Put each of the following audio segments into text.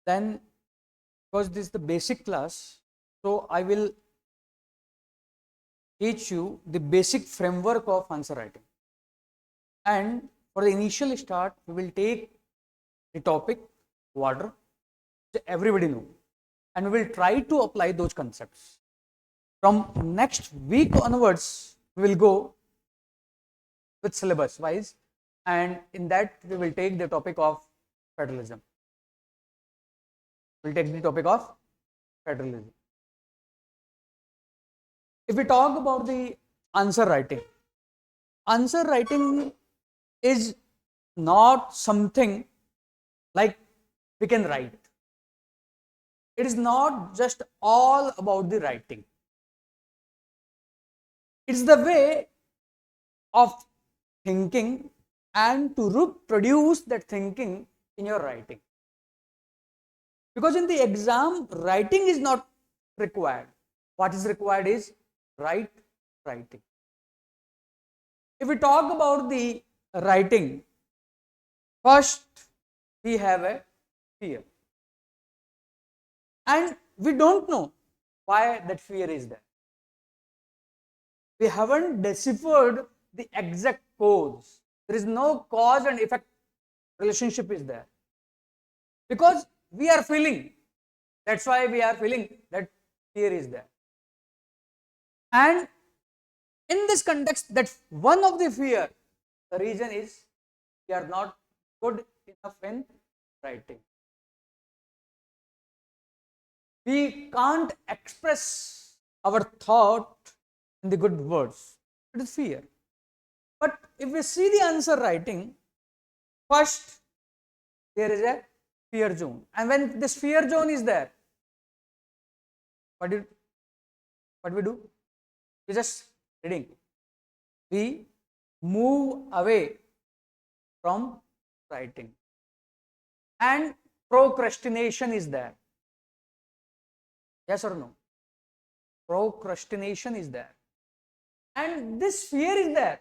Then, because this is the basic class, so I will teach you the basic framework of answer writing. And for the initial start, we will take the topic water, which everybody know, and we will try to apply those concepts. From next week onwards, we will go with syllabus wise, and in that we will take the topic of federalism. We will take the topic of federalism. If we talk about the answer writing is not something like we can write. It is not just all about the writing. It's the way of thinking and to reproduce that thinking in your writing. Because in the exam, writing is not required. What is required is writing. If we talk about the writing, first we have a fear. And we don't know why that fear is there. We haven't deciphered the exact cause. There is no cause and effect relationship is there. Because we are feeling, that's why we are feeling that fear is there. And in this context, that one of the fear, the reason is we are not good enough in writing. We can't express our thought in the good words. It is fear. But if we see the answer writing, first there is a fear zone. And when this fear zone is there, what we do? We just reading. We move away from writing. And procrastination is there. Yes or no? Procrastination is there. And this fear is there.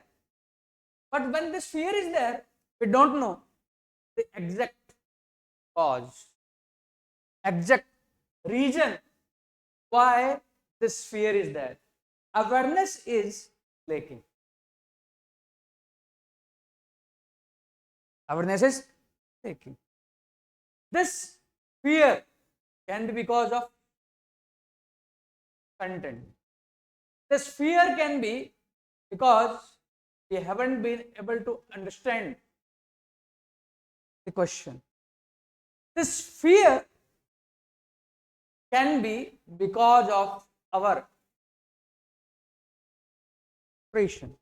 But when this fear is there, we don't know the exact cause, exact reason why this fear is there. Awareness is lacking. Awareness is lacking. This fear can be because of content. This fear can be because we haven't been able to understand the question. This fear can be because of our preparation.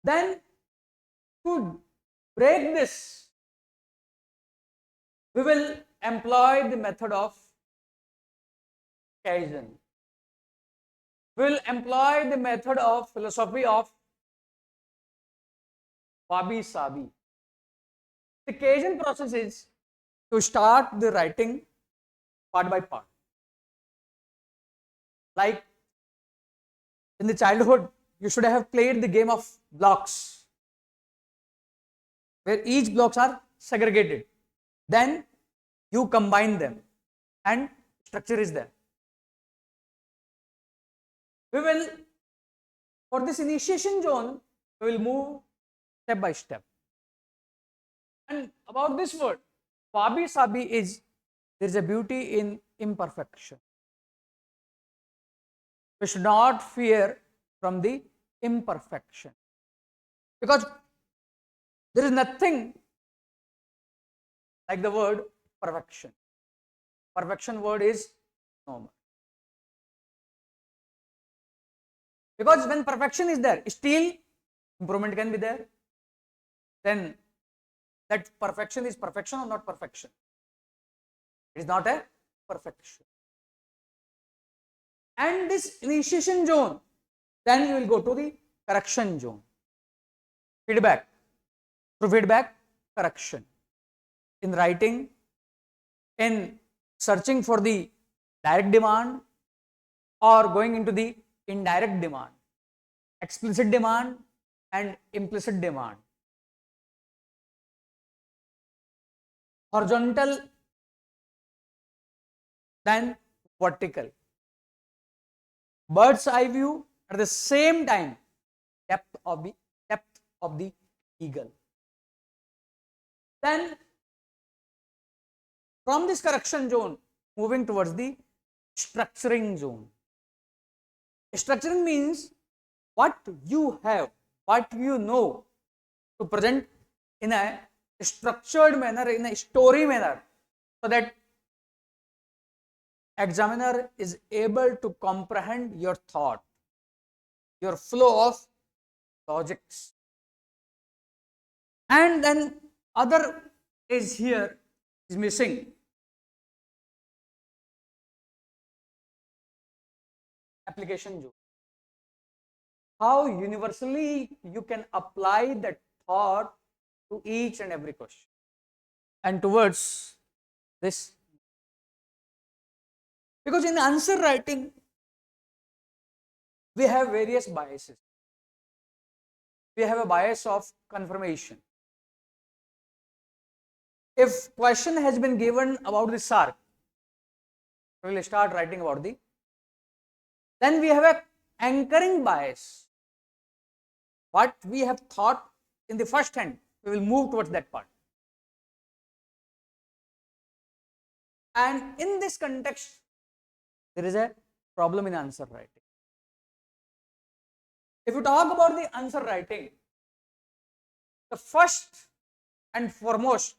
Then to break this, we will employ the method of Kaizen. We will employ the method of philosophy of wabi-sabi. The Kaizen process is to start the writing part by part. Like in the childhood, you should have played the game of blocks, where each blocks are segregated. Then you combine them and structure is there. We will, for this initiation zone, we will move step by step. And about this word, wabi-sabi is, there is a beauty in imperfection. We should not fear from the imperfection. Because there is nothing like the word perfection. Perfection word is normal. Because when perfection is there, still improvement can be there. Then that perfection is perfection or not perfection? It is not a perfection. And this initiation zone, then you will go to the correction zone. Feedback. Through feedback, correction. In writing, in searching for the direct demand or going into the indirect demand, explicit demand and implicit demand. horizontal than vertical. Bird's eye view, at the same time depth of the eagle. Then from this correction zone, moving towards the structuring zone. Structuring means what you have, what you know, to present in a structured manner, in a story manner, so that examiner is able to comprehend your thought, your flow of logics. And then other is here is missing. Application zone. How universally you can apply that thought to each and every question and towards this. Because in answer writing, we have various biases. We have a bias of confirmation. If question has been given about the shark, we will start writing about the. Then we have a anchoring bias. What we have thought in the first hand, we will move towards that part. And in this context, there is a problem in answer writing. If you talk about the answer writing, the first and foremost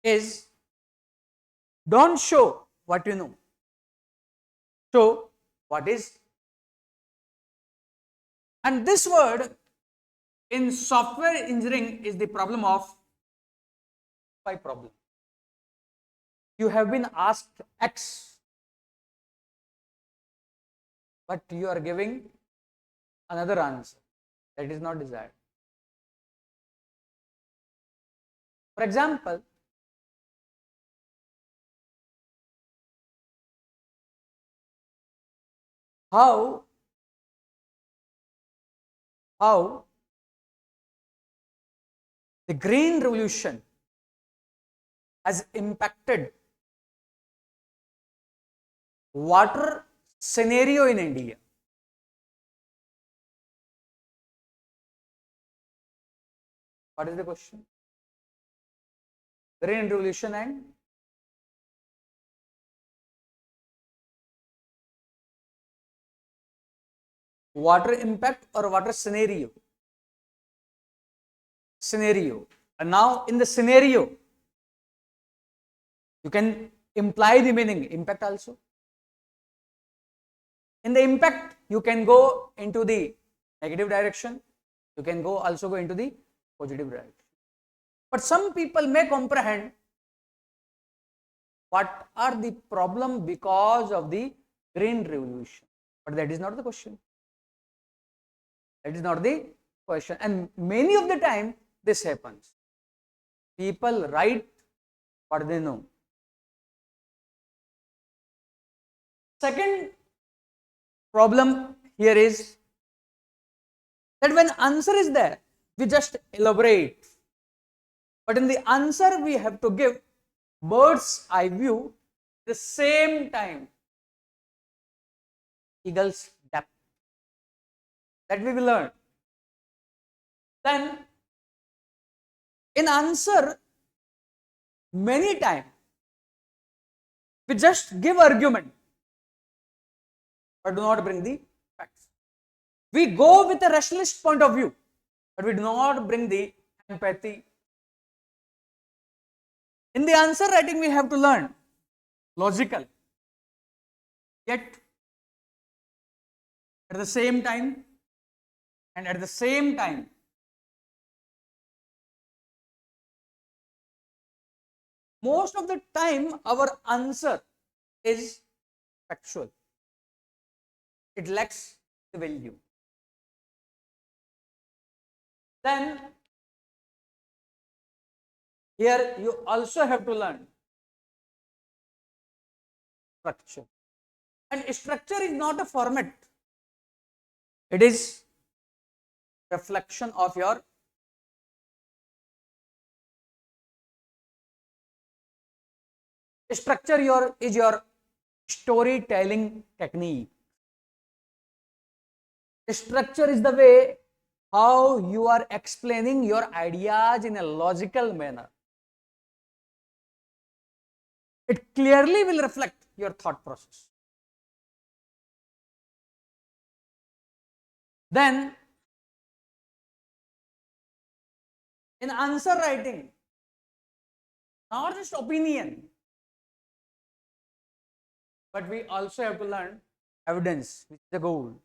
is don't show what you know, show what is. And this word in software engineering is the problem of why problem. You have been asked X, but you are giving another answer that is not desired. For example, how the green revolution has impacted water scenario in India. What is the question? Green revolution and water impact or water scenario? Scenario. And now in the scenario, you can imply the meaning, impact also. In the impact, you can go into the negative direction. You can also go into the positive direction. But some people may comprehend what are the problem because of the green revolution. But that is not the question. That is not the question. And many of the time this happens. People write what they know. Second problem here is that when answer is there, we just elaborate. But in the answer, we have to give bird's eye view the same time. Eagle's depth. That we will learn. Then, in answer, many times, we just give argument, but do not bring the facts. We go with a rationalist point of view, but we do not bring the empathy. In the answer writing, we have to learn logical, yet at the same time, most of the time our answer is factual. It lacks the value. Then here you also have to learn structure. And structure is not a format. It is reflection of your Structure is your storytelling technique. Structure is the way how you are explaining your ideas in a logical manner. It clearly will reflect your thought process. Then, in answer writing, not just opinion, but we also have to learn evidence, which is the goal.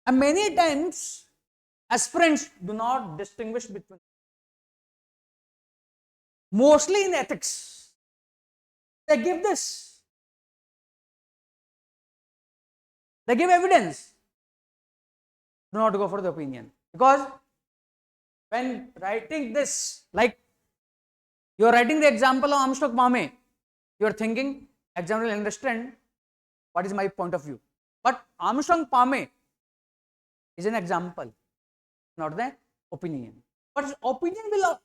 And many times, aspirants do not distinguish between, mostly in ethics, they give this, they give evidence, do not go for the opinion. Because when writing this, like you are writing the example of Armstrong Mame, you are thinking, examiner will understand what is my point of view. But Armstrong Palme is an example, not the opinion. But opinion will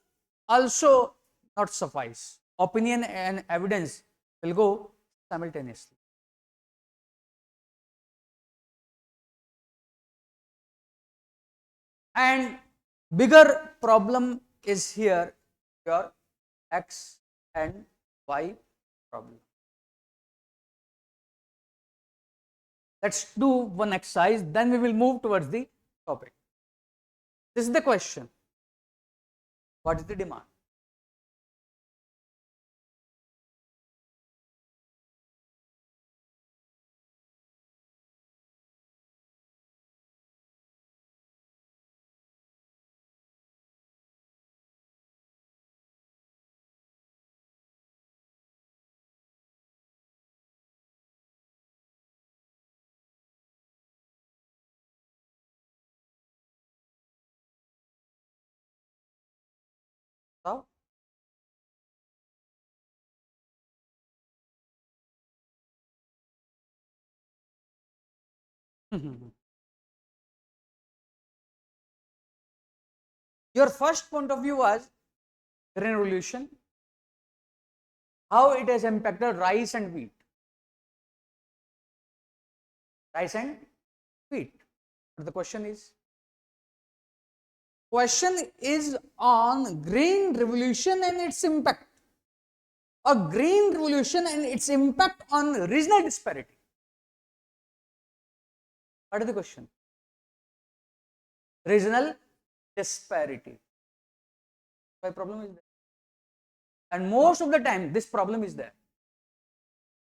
also not suffice. Opinion and evidence will go simultaneously. And bigger problem is here your X and Y problem. Let's do one exercise, then we will move towards the topic. This is the question. What is the demand? So, your first point of view was green revolution, how it has impacted rice and wheat. Rice and wheat. But the question is on green revolution and its impact. A green revolution and its impact on regional disparity. What is the question? Regional disparity. Why problem is there? And most of the time, this problem is there.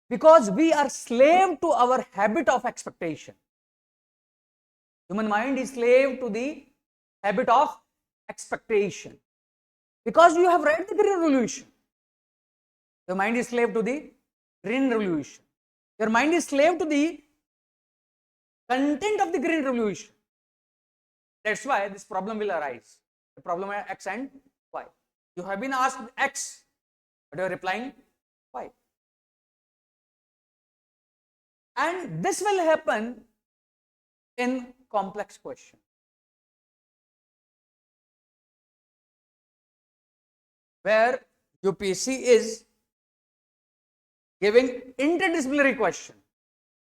Because we are slave to our habit of expectation. Human mind is slave to the habit of expectation. Because you have read the Green Revolution, your mind is slave to the Green Revolution. Your mind is slave to the content of the Green Revolution. That's why this problem will arise. The problem is X and Y. You have been asked X, but you are replying Y. And this will happen in complex question. Where UPSC is giving interdisciplinary question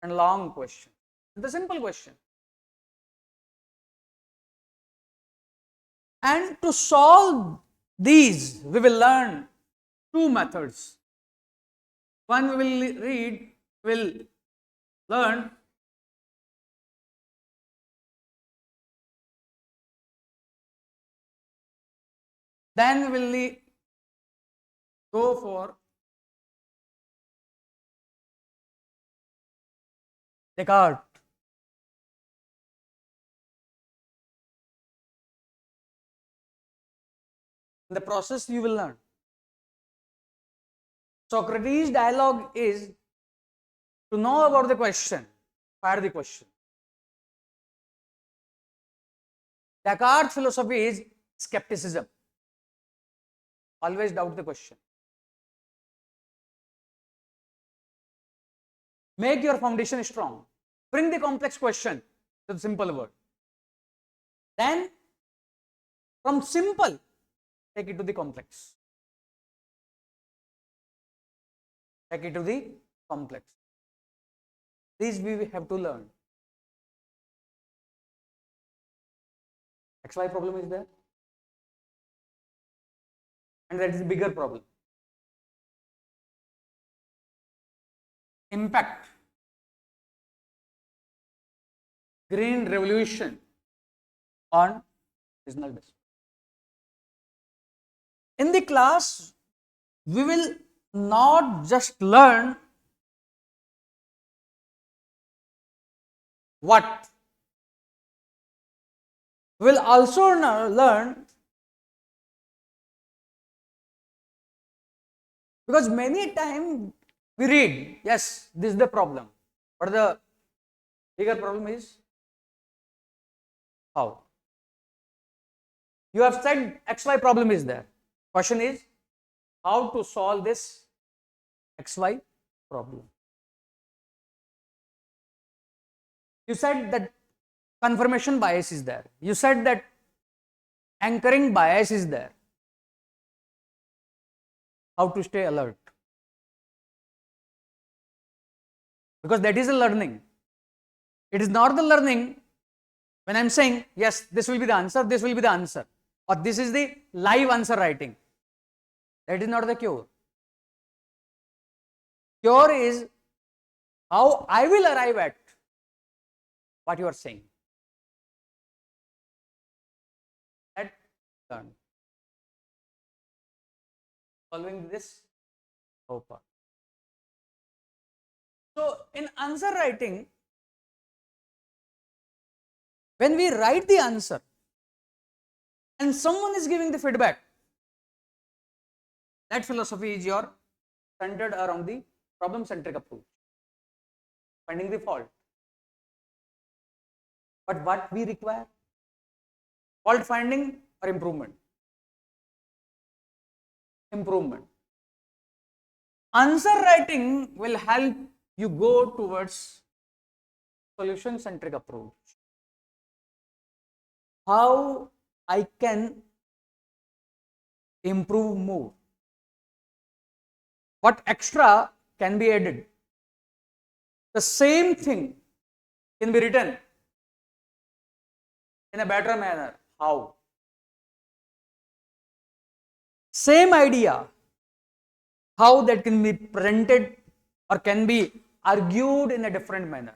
and long question. The simple question. And to solve these, we will learn two methods. One we will learn then we will go for Descartes. In the process you will learn. Socrates' dialogue is to know about the question, fire the question. Descartes' philosophy is skepticism. Always doubt the question. Make your foundation strong. Bring the complex question to the simple word. Then, from simple, take it to the complex. take it to the complex. These we have to learn. XY problem is there, and that is the bigger problem. Impact. Green revolution on regional district. In the class, we will not just learn what, we will also learn, because many times we read, yes, this is the problem, but the bigger problem is how. You have said XY problem is there. Question is how to solve this XY problem. You said that confirmation bias is there. You said that anchoring bias is there. How to stay alert? Because that is a learning. It is not the learning when I am saying, yes, this will be the answer, this will be the answer, or this is the live answer writing. That is not the cure. Cure is how I will arrive at what you are saying. That learn. Following this part. So in answer writing, when we write the answer and someone is giving the feedback, that philosophy is your centered around the problem centric approach, finding the fault. But what we require? Fault finding or improvement? Improvement. Answer writing will help you go towards solution centric approach. How I can improve more? What extra can be added? The same thing can be written in a better manner. How? Same idea, how that can be presented or can be argued in a different manner.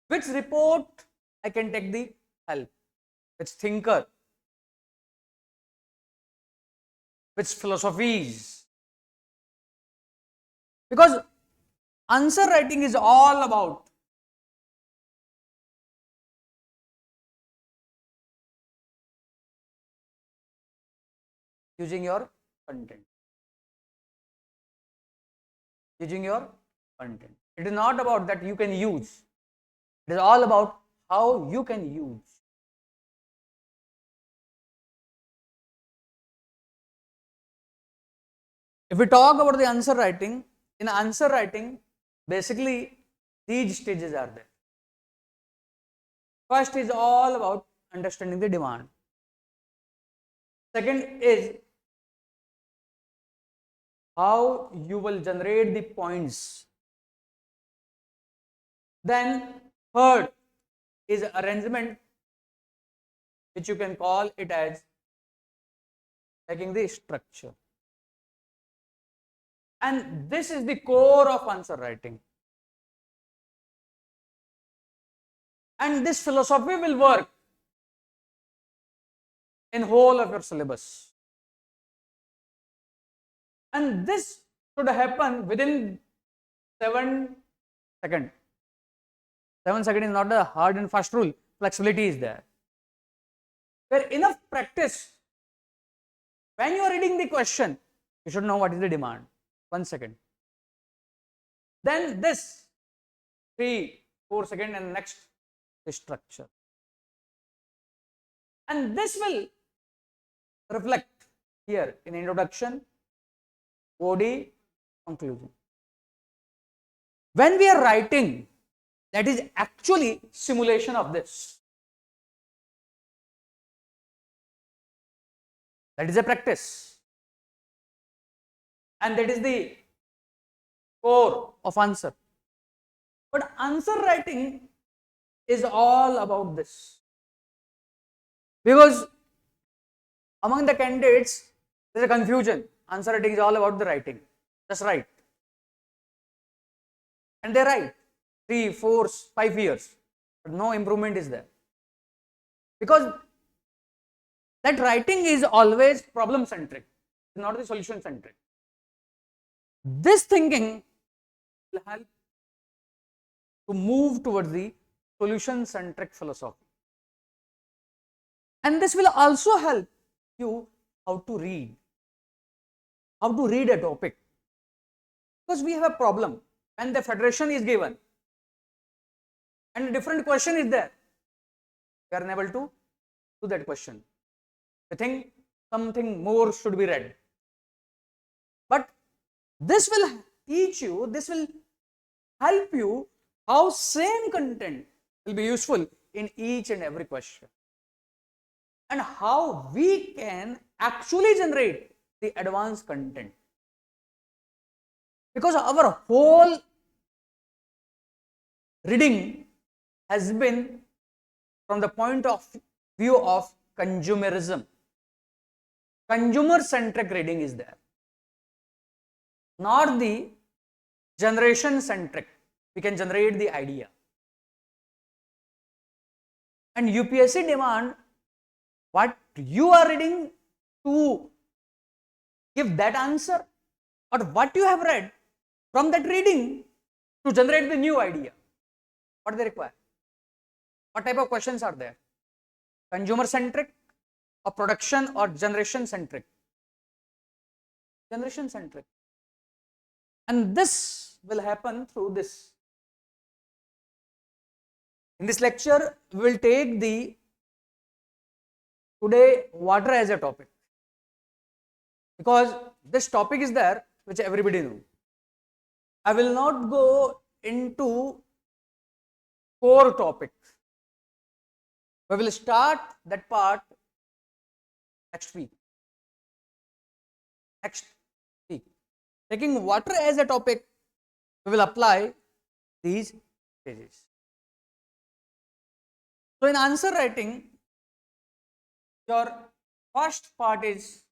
Which report I can take the help? Which thinker? Which philosophies? Because answer writing is all about using your content. Using your content. It is not about that you can use. It is all about how you can use. If we talk about the answer writing, in answer writing, basically these stages are there. First is all about understanding the demand. Second is how you will generate the points. Then third is arrangement, which you can call it as taking the structure. And this is the core of answer writing. And this philosophy will work in whole of your syllabus. And this should happen within 7 seconds. 7 seconds is not a hard and fast rule. Flexibility is there. Where enough practice, when you are reading the question, you should know what is the demand. 1 second. Then this 3, 4 seconds and next the structure. And this will reflect here in introduction, body, conclusion. When we are writing, that is actually simulation of this. That is a practice. and that is the core of answer. But answer writing is all about this, because among the candidates there is a confusion. Answer writing is all about the writing, just write, and they write 3, 4, 5 years, but no improvement is there, because that writing is always problem centric, not the solution centric. This thinking will help to move towards the solution centric philosophy, and this will also help you how to read a topic, because we have a problem when the federation is given and a different question is there, we are unable to do that question. We think something more should be read, but this will teach you, this will help you how same content will be useful in each and every question, and how we can actually generate the advanced content, because our whole reading has been from the point of view of consumerism. Consumer centric reading is there, not the generation centric. We can generate the idea, and UPSC demand what you are reading to give that answer, or what you have read from that reading to generate the new idea. What do they require? What type of questions are there? Consumer centric or production or generation centric? Generation centric. And this will happen through this. In this lecture, we will take the today water as a topic, because this topic is there which everybody knows. I will not go into core topic. We will start that part next week. Taking water as a topic, we will apply these stages. So in answer writing, your first part is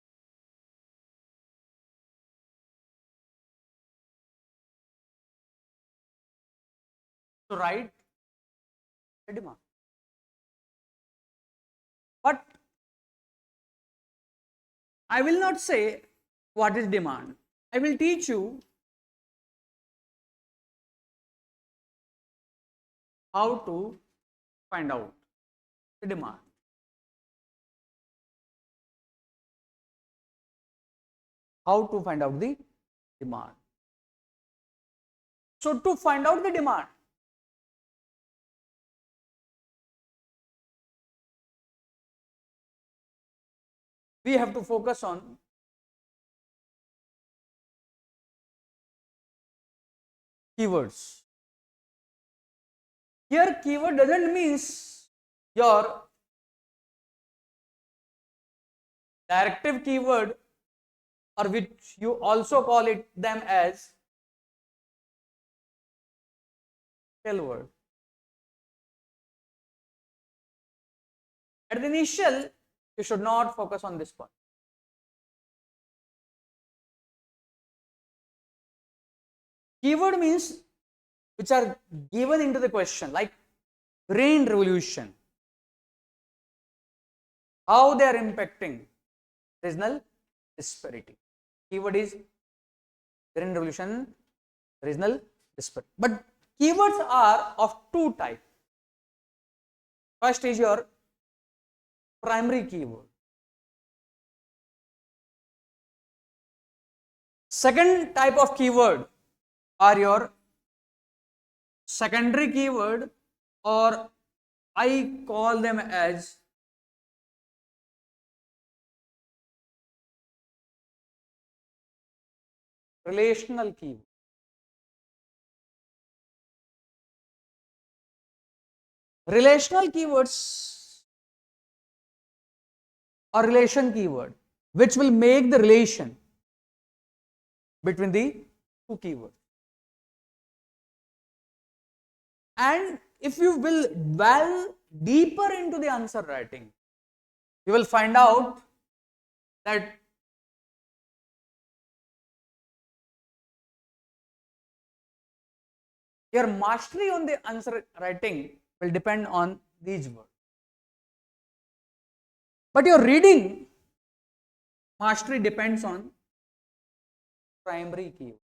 to write a demand. But I will not say what is demand. I will teach you how to find out the demand. How to find out the demand. So to find out the demand, we have to focus on keywords. Here keyword doesn't mean your directive keyword, or which you also call it them as tail word. At the initial, you should not focus on this point. Keyword means which are given into the question, like green revolution, how they are impacting regional disparity. Keyword is green revolution, regional disparity. But keywords are of two types. First is your primary keyword. Second type of keyword are your secondary keyword, or I call them as relational keyword. Relational keywords or relation keyword, which will make the relation between the two keywords. And if you will delve deeper into the answer writing, you will find out that your mastery on the answer writing will depend on these words. But your reading mastery depends on primary keyword.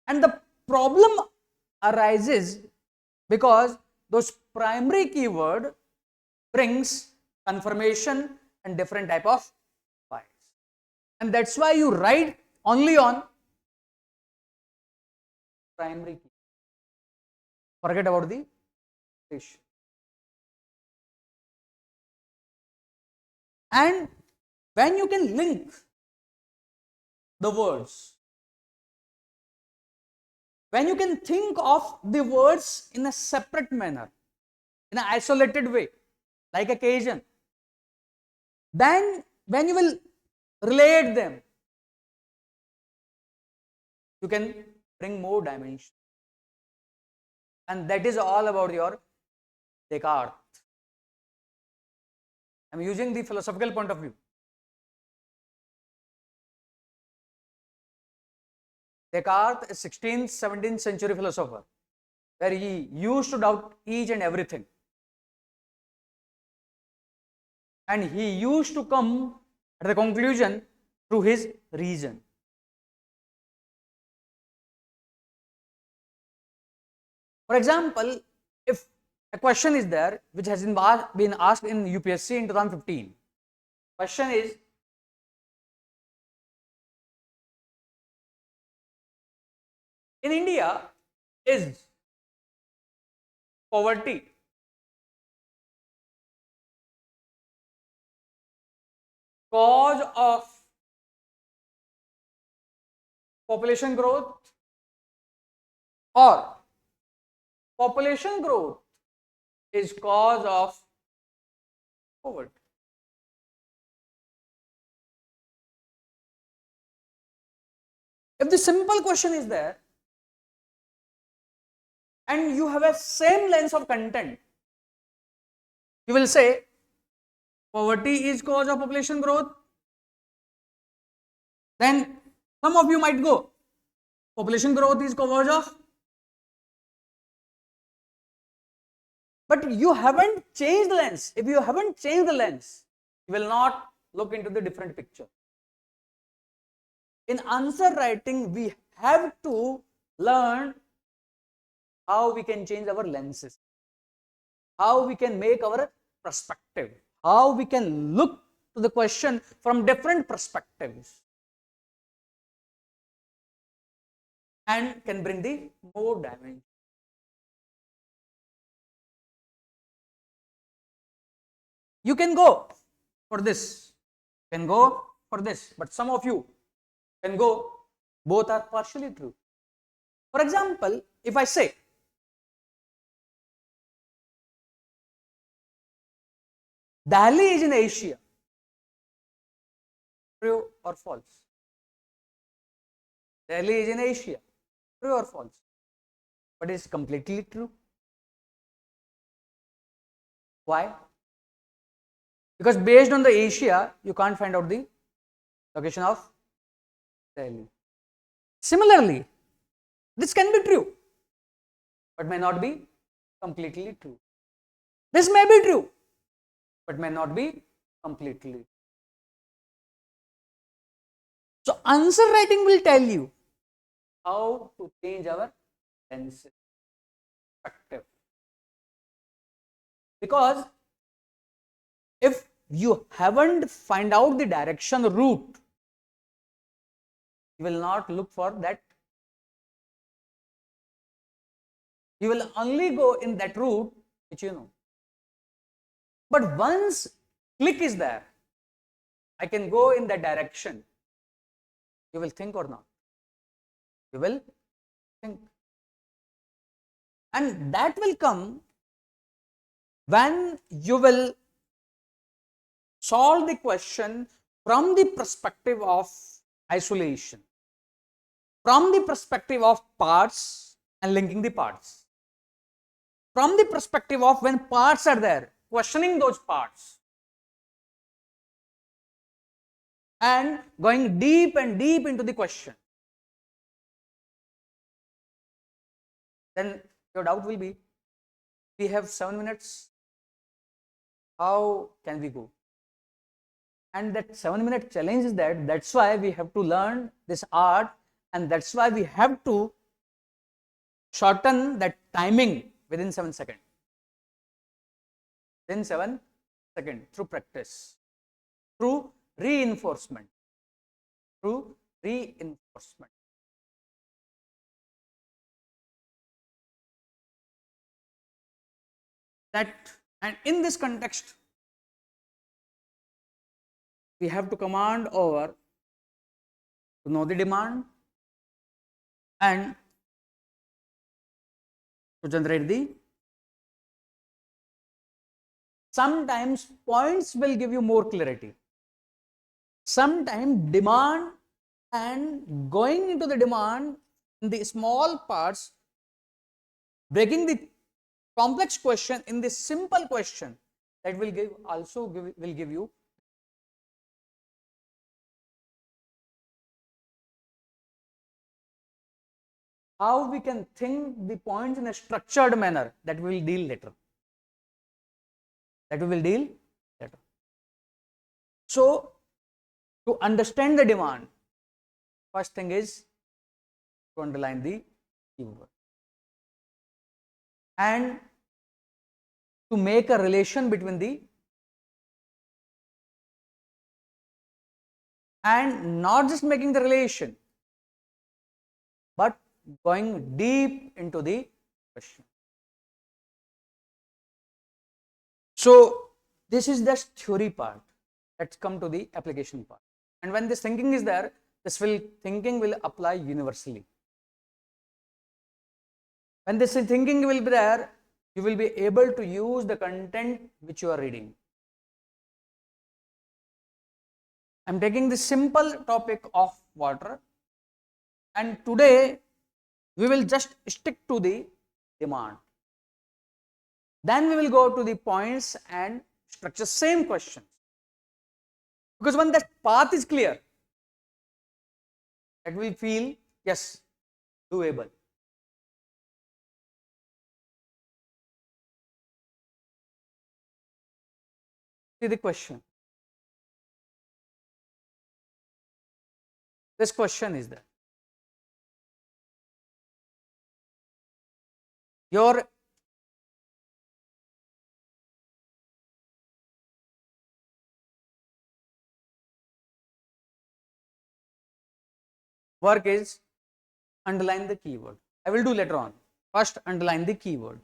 And the problem arises because those primary keyword brings confirmation and different type of bias. And that's why you write only on primary key. Forget about the fish. And when you can link the words, when you can think of the words in a separate manner, in an isolated way, like occasion, then when you will relate them, you can bring more dimension. And that is all about your Descartes. I am using the philosophical point of view. Descartes is 16th, 17th century philosopher, where he used to doubt each and everything. And he used to come at the conclusion through his reason. For example, if a question is there which has been asked in UPSC in 2015, question is, in India, is poverty cause of population growth, or population growth is cause of poverty? If the simple question is there and you have a same length of content, you will say poverty is cause of population growth. Then some of you might go, population growth is cause of. But you haven't changed the lens. If you haven't changed the lens, you will not look into the different picture. In answer writing, we have to learn how we can change our lenses, how we can make our perspective, how we can look to the question from different perspectives, and can bring the more dimension. You can go for this, can go for this, but some of you can go, both are partially true. For example, if I say, Delhi is in Asia, true or false? Delhi is in Asia, true or false? But it's completely true. Why? Because based on the Asia, you can't find out the location of Delhi. Similarly, this can be true, but may not be completely true. This may be true, but may not be completely true. So, answer writing will tell you how to change our lenses, perspective. Because if you haven't find out the direction, route, you will not look for that. You will only go in that route which you know. But once click is there, I can go in that direction, you will think or not? You will think. And that will come when you will solve the question from the perspective of isolation. from the perspective of parts and linking the parts. From the perspective of when parts are there, questioning those parts and going deep and deep into the question. Then your doubt will be, we have 7 minutes, how can we go? And that 7-minute challenge is that's why we have to learn this art, and that's why we have to shorten that timing within 7 seconds. Within 7 seconds, through practice, through reinforcement, through reinforcement. That, and in this context, we have to command over to know the demand and to generate the. Sometimes points will give you more clarity. Sometimes demand and going into the demand in the small parts, breaking the complex question in the simple question, that will give you how we can think the points in a structured manner, that we will deal later. So, to understand the demand, first thing is to underline the keyword and to make a relation between the, and not just making the relation, but going deep into the question. So, this is the theory part. Let's come to the application part. And when this thinking is there, thinking will apply universally. When this thinking will be there, you will be able to use the content which you are reading. I am taking the simple topic of water, and today we will just stick to the demand. Then we will go to the points and structure same questions. Because when that path is clear, that we feel, yes, doable. See the question. This question is there. Your work is underline the keyword. I will do later on. First, underline the keyword.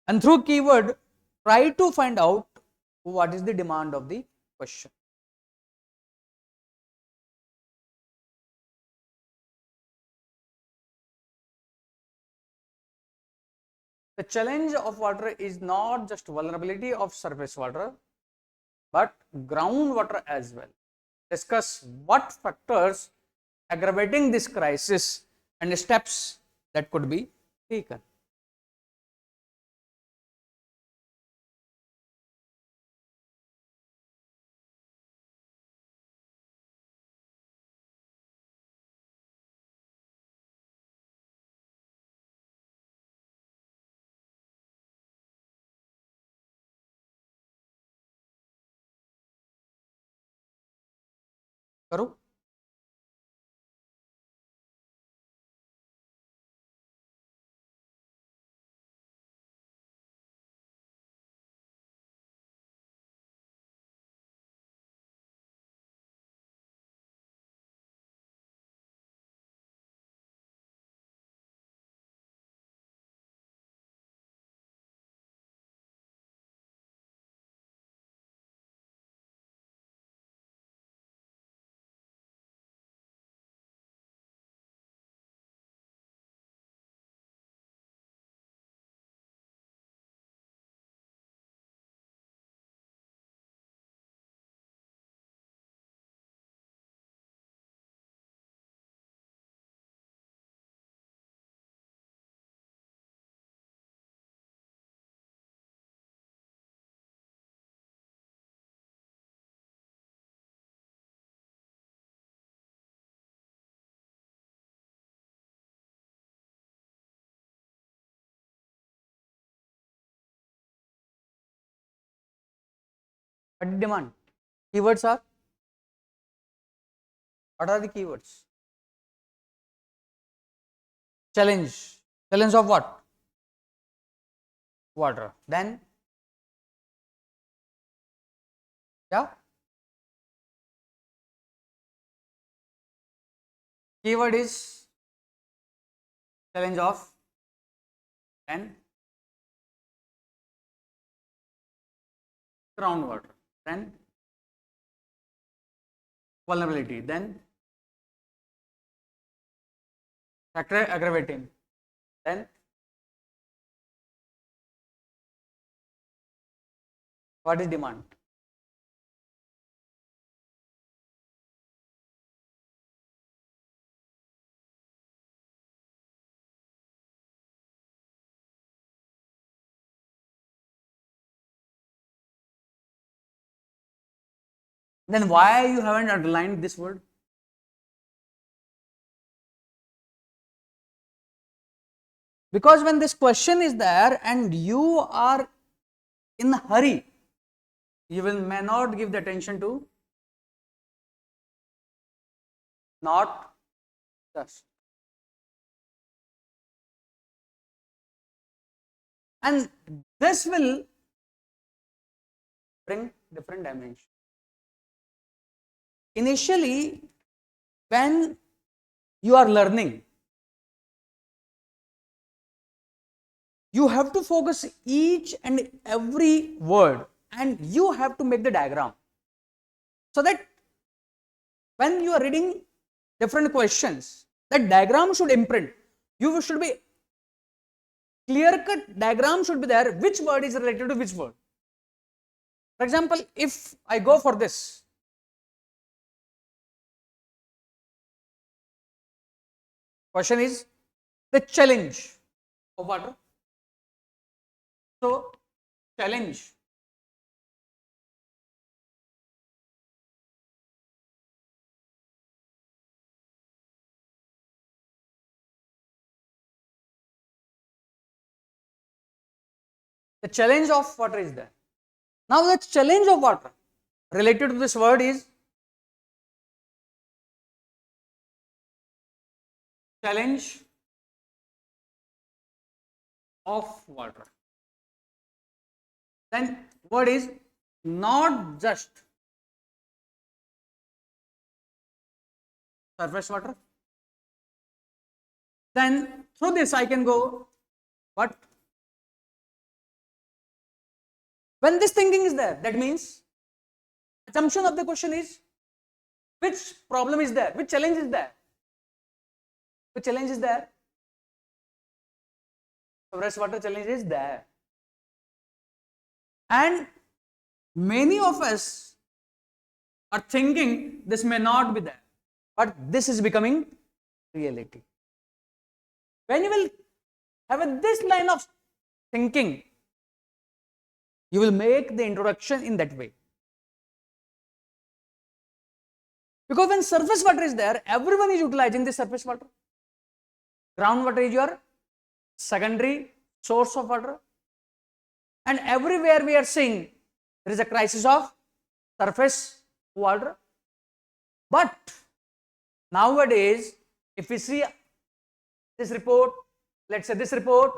And through keyword, try to find out what is the demand of the question. The challenge of water is not just vulnerability of surface water, but groundwater as well. Discuss what factors aggravating this crisis and steps that could be taken. करो What demand? Keywords are? What are the keywords? Challenge. Challenge of what? Water. Then? Yeah? Keyword is challenge of, then groundwater, then vulnerability, then factor aggravating, then what is demand? Then why you haven't underlined this word? Because when this question is there and you are in a hurry, you will may not give the attention to not just. And this will bring different dimension. Initially, when you are learning, you have to focus each and every word and you have to make the diagram, so that when you are reading different questions, that diagram should imprint. You should be clear cut diagram should be there, which word is related to which word. For example, if I go for this, question is the challenge of water. So, challenge the challenge of water is there. Now, the challenge of water related to this word is challenge of water. Then word is not just surface water. Then through this I can go what? When this thinking is there, that means assumption of the question is which problem is there, which challenge is there, which challenge is there, surface water challenge is there. And many of us are thinking this may not be there, but this is becoming reality. When you will have this line of thinking, you will make the introduction in that way. Because when surface water is there, everyone is utilizing the surface water. Groundwater is your secondary source of water. And everywhere we are seeing there is a crisis of surface water. But nowadays, if we see this report, let's say this report,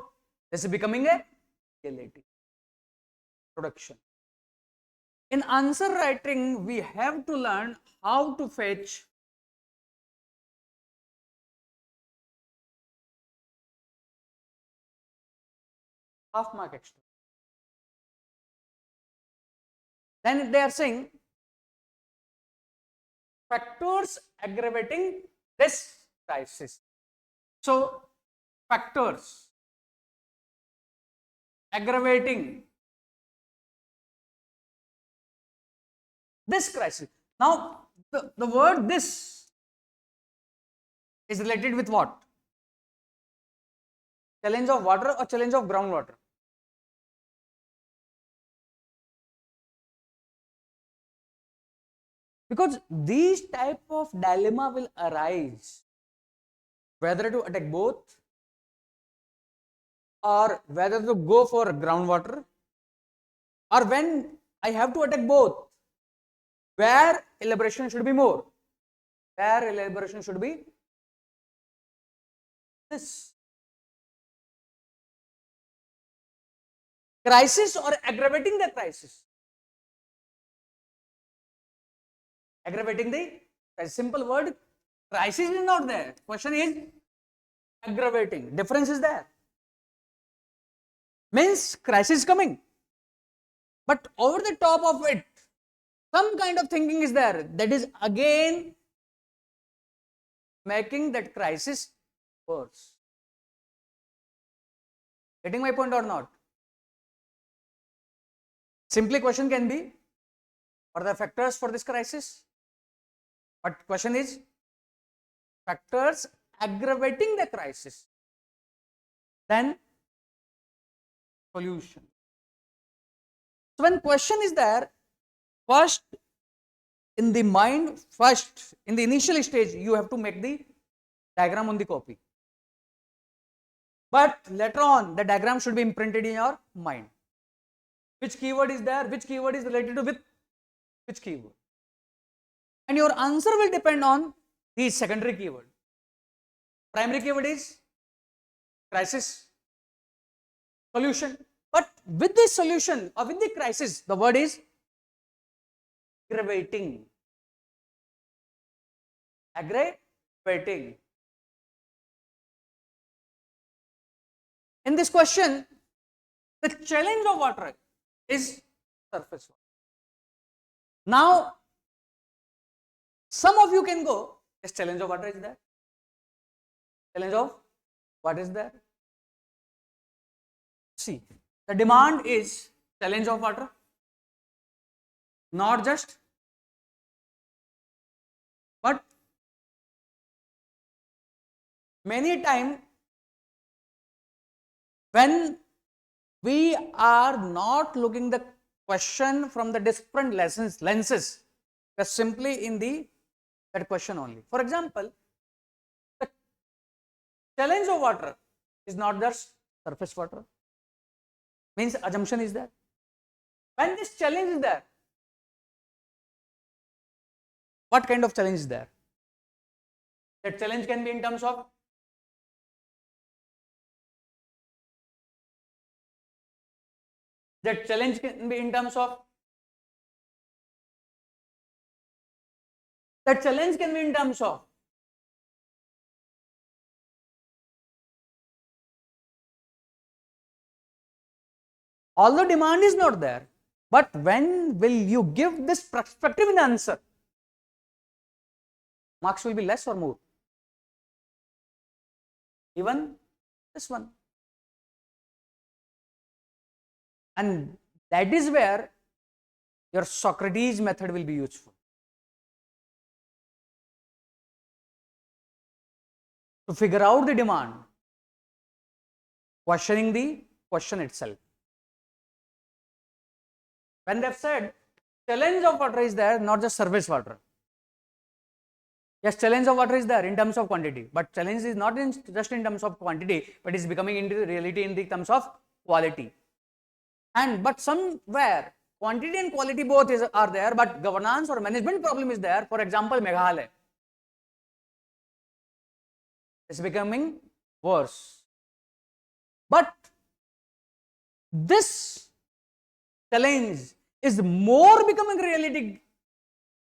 this is becoming a reality. Production. In answer writing, we have to learn how to fetch half mark extra. Then they are saying factors aggravating this crisis. So, factors aggravating this crisis. Now, the word this is related with what? Challenge of water or challenge of groundwater? Because these type of dilemma will arise, whether to attack both or whether to go for groundwater, or when I have to attack both, where elaboration should be more. Where elaboration should be this. Crisis or aggravating the crisis. Aggravating the simple word. Crisis is not there. Question is aggravating. Difference is there. Means crisis is coming. But over the top of it, some kind of thinking is there. That is again making that crisis worse. Getting my point or not? Simply question can be, what are the factors for this crisis? But question is, factors aggravating the crisis. Then solution. So when question is there, first in the mind, first in the initial stage, you have to make the diagram on the copy. But later on, the diagram should be imprinted in your mind. Which keyword is there? Which keyword is related to which keyword? And your answer will depend on the secondary keyword. Primary keyword is crisis, solution. But with the solution or with the crisis, the word is aggravating. Aggravating. In this question, the challenge of water is surface water. Now, some of you can go, yes, challenge of water is there. Challenge of what is there? See, the demand is challenge of water, not just, but many times when we are not looking the question from the different lenses, we are simply in that question only. For example, the challenge of water is not just surface water. Means assumption is there. When this challenge is there, what kind of challenge is there? That challenge can be in terms of that challenge can be in terms of that challenge can be in terms of although demand is not there, but when will you give this perspective in answer? Marks will be less or more? Even this one. And that is where your Socrates method will be useful. To figure out the demand, questioning the question itself. When they have said challenge of water is there, not just surface water. Yes, challenge of water is there in terms of quantity, but challenge is not just in terms of quantity, but is becoming into reality in the terms of quality. But somewhere quantity and quality both are there, but governance or management problem is there. For example, Meghalaya is becoming worse. But this challenge is more becoming reality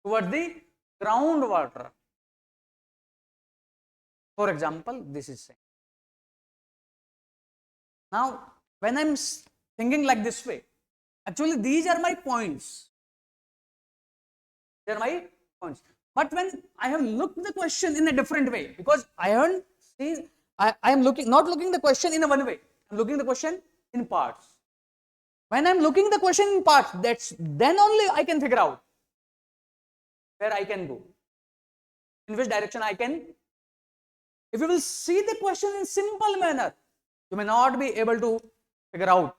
towards the groundwater. For example, this is saying. Now, when I'm thinking like this way, actually these are my points. They are my points. But when I have looked the question in a different way, because I haven't seen, I am not looking the question in a one way. I'm looking the question in parts. When I'm looking the question in parts, then only I can figure out where I can go, in which direction I can. If you will see the question in simple manner, you may not be able to figure out.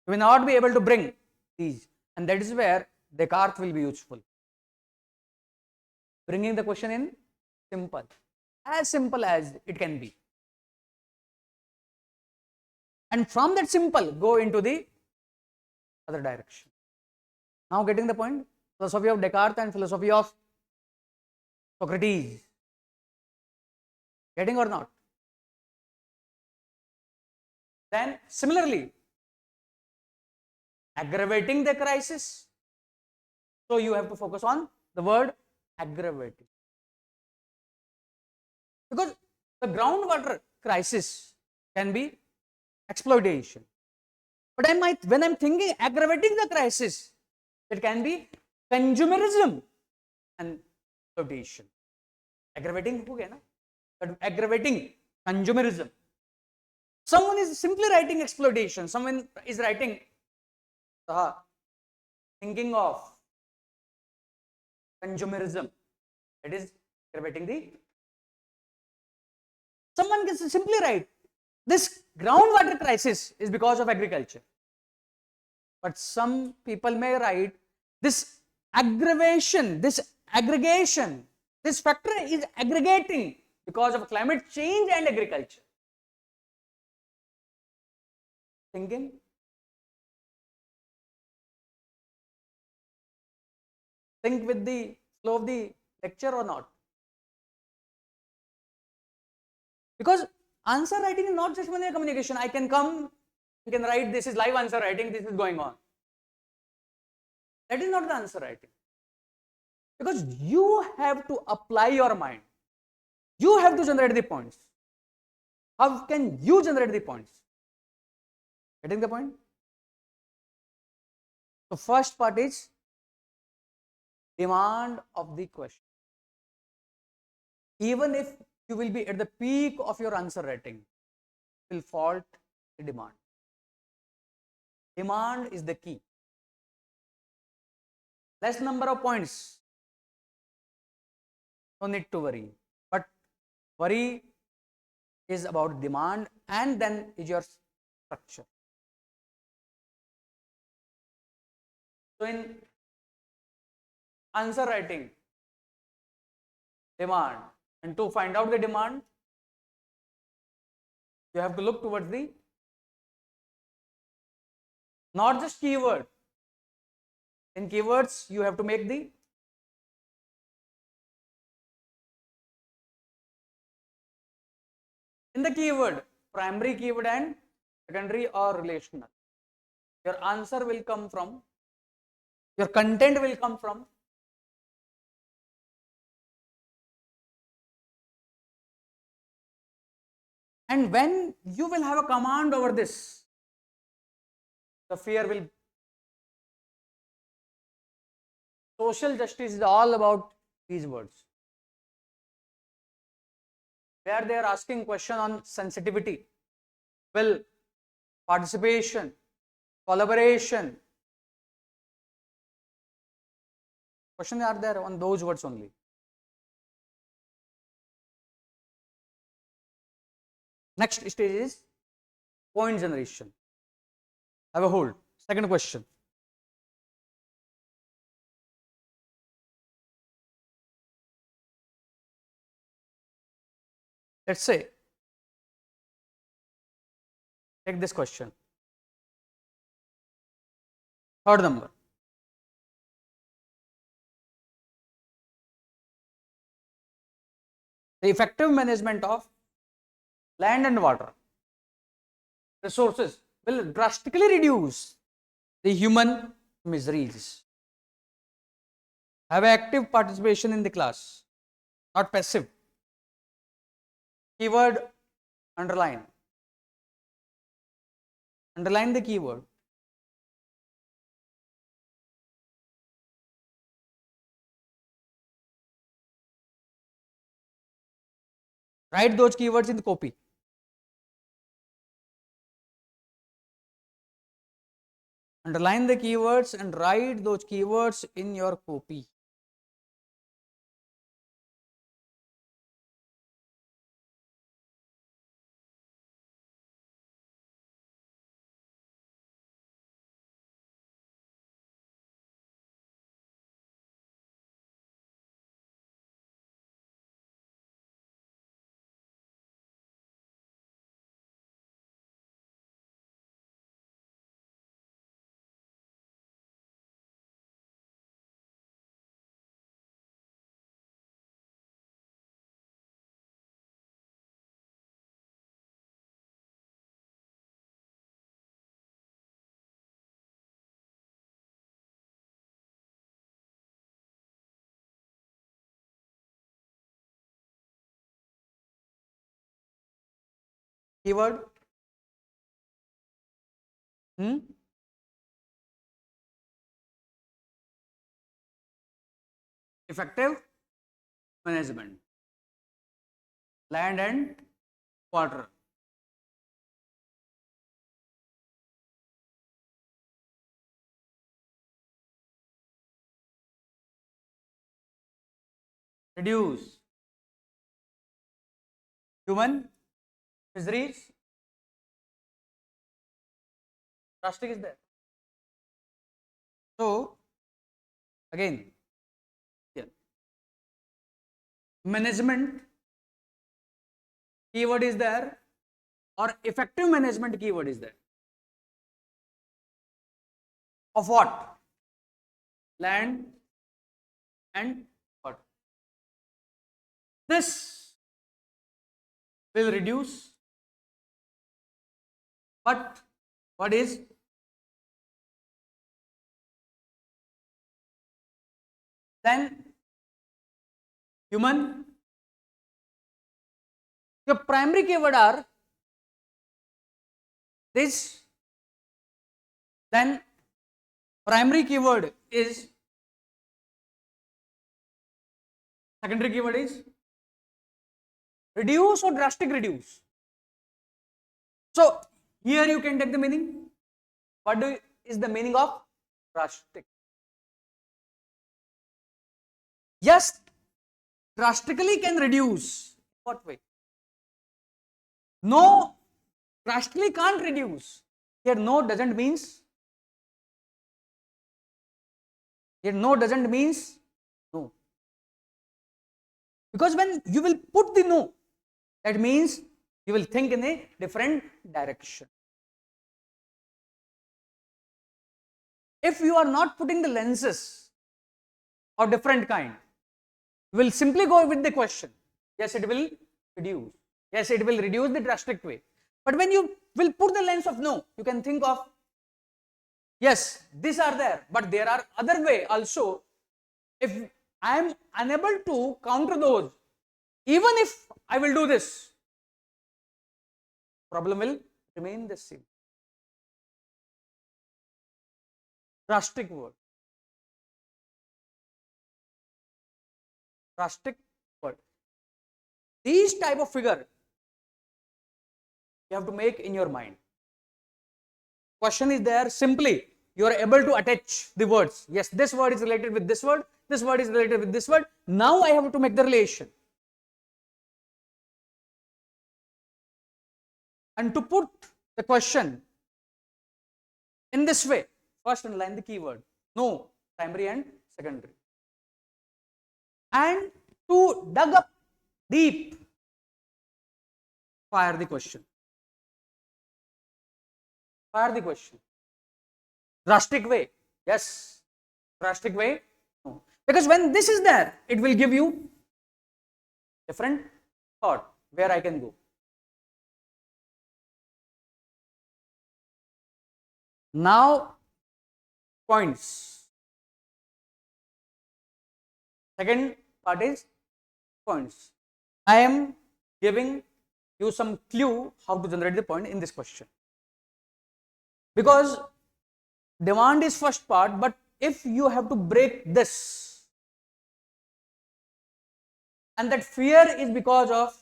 You may not be able to bring these, and that is where Descartes will be useful. Bringing the question in simple as it can be. And from that simple, go into the other direction. Now getting the point? Philosophy of Descartes and philosophy of Socrates. Getting or not? Then similarly, aggravating the crisis. So you have to focus on the word aggravating. Because the groundwater crisis can be exploitation. But when I'm thinking aggravating the crisis, it can be consumerism and exploitation. Aggravating हो गया ना? But aggravating consumerism. Someone is simply writing exploitation. Someone is writing thinking of consumerism. It is aggravating the. Someone can simply write this groundwater crisis is because of agriculture. But some people may write this aggravation, this aggregation, this factor is aggregating because of climate change and agriculture. Thinking? Think with the flow of the lecture or not? Because answer writing is not just one-way communication. I can come, you can write, this is live answer writing, this is going on. That is not the answer writing. Because you have to apply your mind. You have to generate the points. How can you generate the points? Getting the point? So first part is demand of the question. Even if you will be at the peak of your answer writing, you will fault the demand. Demand is the key. Less number of points, no need to worry. But worry is about demand and then is your structure. So in answer writing, demand, and to find out the demand, you have to look towards the not just keyword. In keywords, you have to make the in the keyword, primary keyword and secondary or relational. Your answer will come from, your content will come from. And when you will have a command over this, the fear will. Social justice is all about these words. Where they are asking question on sensitivity, will, participation, collaboration. Questions are there on those words only. Next stage is point generation. Have a hold. Second question. Let's say, take this question. Third number. The effective management of land and water resources will drastically reduce the human miseries. Have active participation in the class, not passive. Keyword underline. Underline the keyword. Write those keywords in the copy. Underline the keywords and write those keywords in your copy. keyword, effective management, land and water, reduce human fisheries, drastic is there. So again, here management keyword is there or effective management keyword is there. Of what? Land and water. This will reduce, but what is then human. Your primary keyword are this, then primary keyword is, secondary keyword is reduce or drastic reduce. So here you can take the meaning. What is the meaning of drastic? Yes, drastically can reduce. What way? No, drastically can't reduce. Here no doesn't means. Here no doesn't means no. Because when you will put the no, that means you will think in a different direction. If you are not putting the lenses of different kind, you will simply go with the question. Yes, it will reduce. Yes, it will reduce the drastic way. But when you will put the lens of no, you can think of, yes, these are there, but there are other way also. If I am unable to counter those, even if I will do this, problem will remain the same. Drastic word. Drastic word. These type of figure you have to make in your mind. Question is there, simply you are able to attach the words. Yes, this word is related with this word is related with this word. Now I have to make the relation. And to put the question in this way, first underline the keyword, no, primary and secondary. And to dug up deep, fire the question. Fire the question. Drastic way, yes. Drastic way, no. Because when this is there, it will give you different thought where I can go. Now, points. Second part is points. I am giving you some clue how to generate the point in this question. Because demand is first part, but if you have to break this, and that fear is because of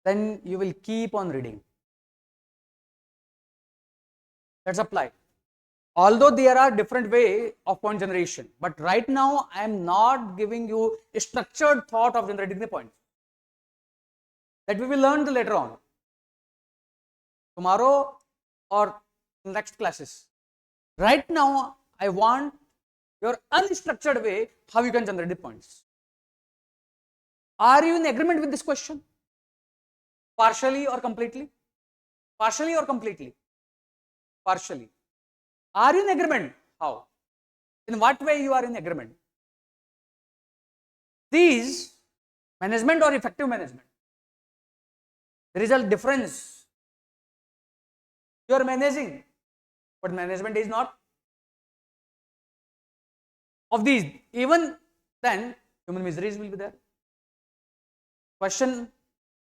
then you will keep on reading. Let's apply. Although there are different way of point generation, but right now I am not giving you a structured thought of generating the points. That we will learn later on, tomorrow or next classes. Right now I want your unstructured way how you can generate the points. Are you in agreement with this question? Partially or completely? Partially or completely? Partially. Are you in agreement? How? In what way you are in agreement? These management or effective management, there is a difference. You are managing, but management is not. Of these, even then human miseries will be there. Question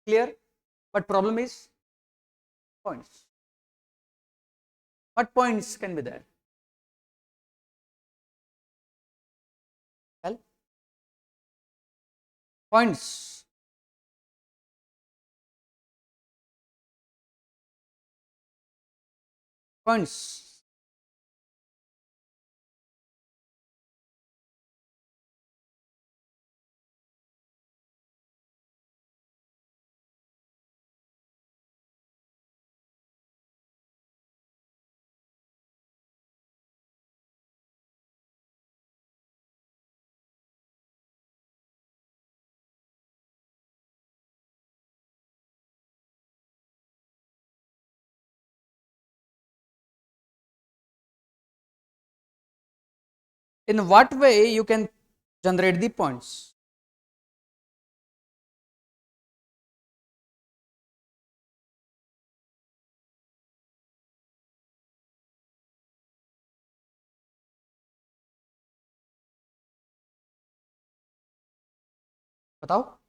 clear, but problem is points. What points can be there? Well, points. Points. In what way you can generate the points? बताओ.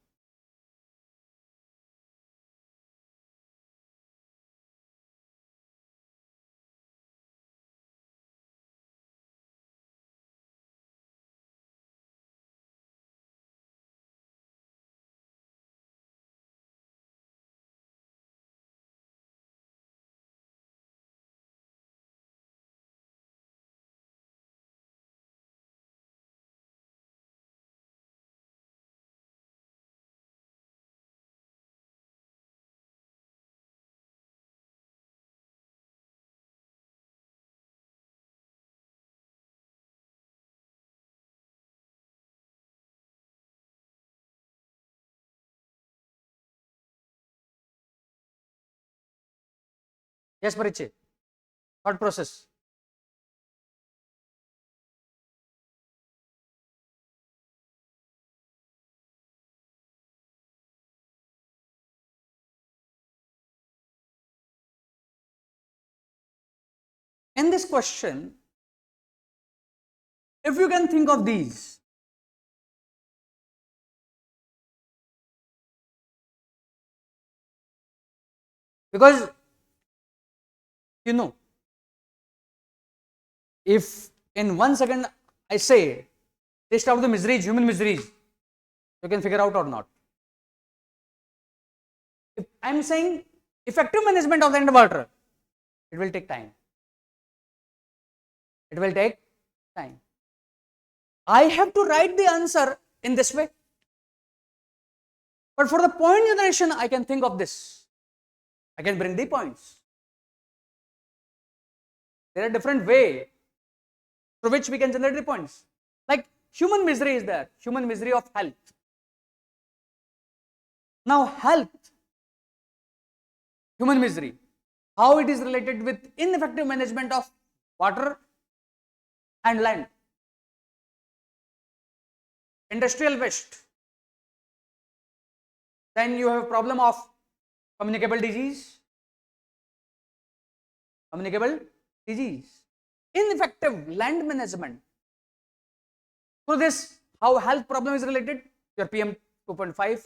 Yes, Pariche. What process? In this question, if you can think of these, because you know, if in 1 second I say list out the miseries, human miseries, you can figure out or not. If I am saying effective management of the underwater, it will take time. It will take time. I have to write the answer in this way. But for the point generation, I can think of this. I can bring the points. There are different ways through which we can generate the points. Like human misery is there, human misery of health. Now health, human misery, how it is related with ineffective management of water and land. Industrial waste. Then you have a problem of communicable disease. Communicable disease. Ineffective land management. So this, how health problem is related? Your PM 2.5,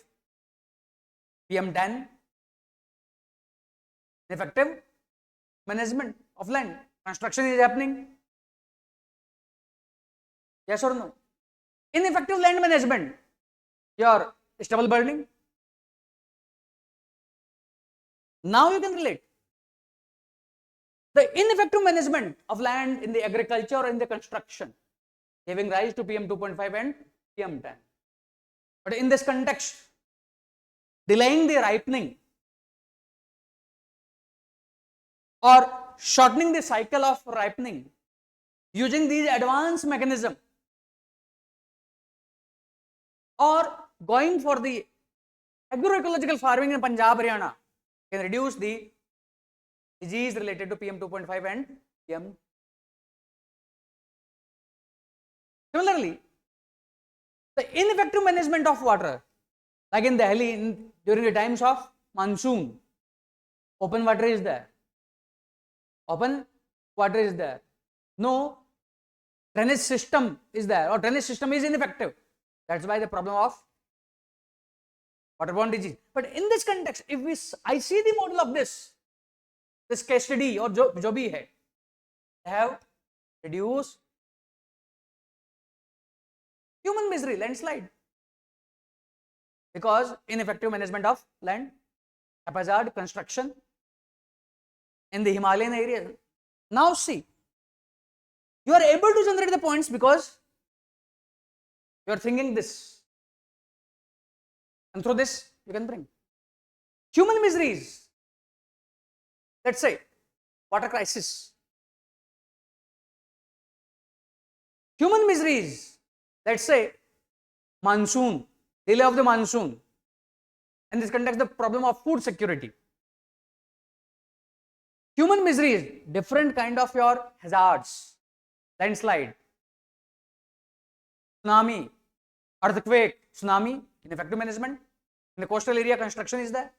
PM 10. Ineffective management of land. Construction is happening. Yes or no? Ineffective land management. Your stubble burning. Now you can relate. The ineffective management of land in the agriculture or in the construction, giving rise to PM 2.5 and PM 10. But in this context, delaying the ripening or shortening the cycle of ripening using these advanced mechanism or going for the agroecological farming in Punjab, Haryana can reduce the disease related to PM 2.5 and PM. Similarly, the ineffective management of water, like in Delhi during the times of monsoon, open water is there. Open water is there. No drainage system is there, or drainage system is ineffective. That's why the problem of waterborne disease. But in this context, if I see the model of this case study or jo bhi hai, they have reduced human misery, landslide, because ineffective management of land, haphazard construction in the Himalayan area. Now see, you are able to generate the points because you are thinking this, and through this you can bring human miseries. Let's say water crisis, human miseries. Let's say monsoon, delay of the monsoon. In this context, the problem of food security. Human miseries, different kind of your hazards, landslide, tsunami, earthquake, tsunami, ineffective management. In the coastal area, construction is there.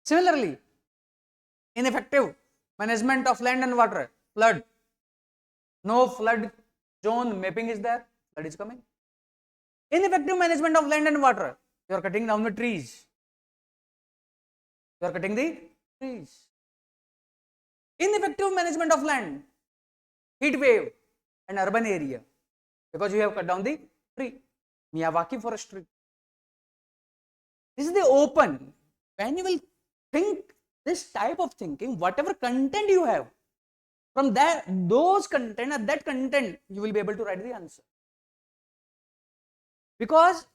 Similarly, ineffective management of land and water, flood. No flood zone mapping is there, flood is coming. Ineffective management of land and water, you are cutting down the trees. You are cutting the trees. Ineffective management of land, heat wave and urban area, because you have cut down the tree, Miyawaki forestry. This is the open. When you will think this type of thinking, whatever content you have, from that, those content, at that content, you will be able to write the answer. Because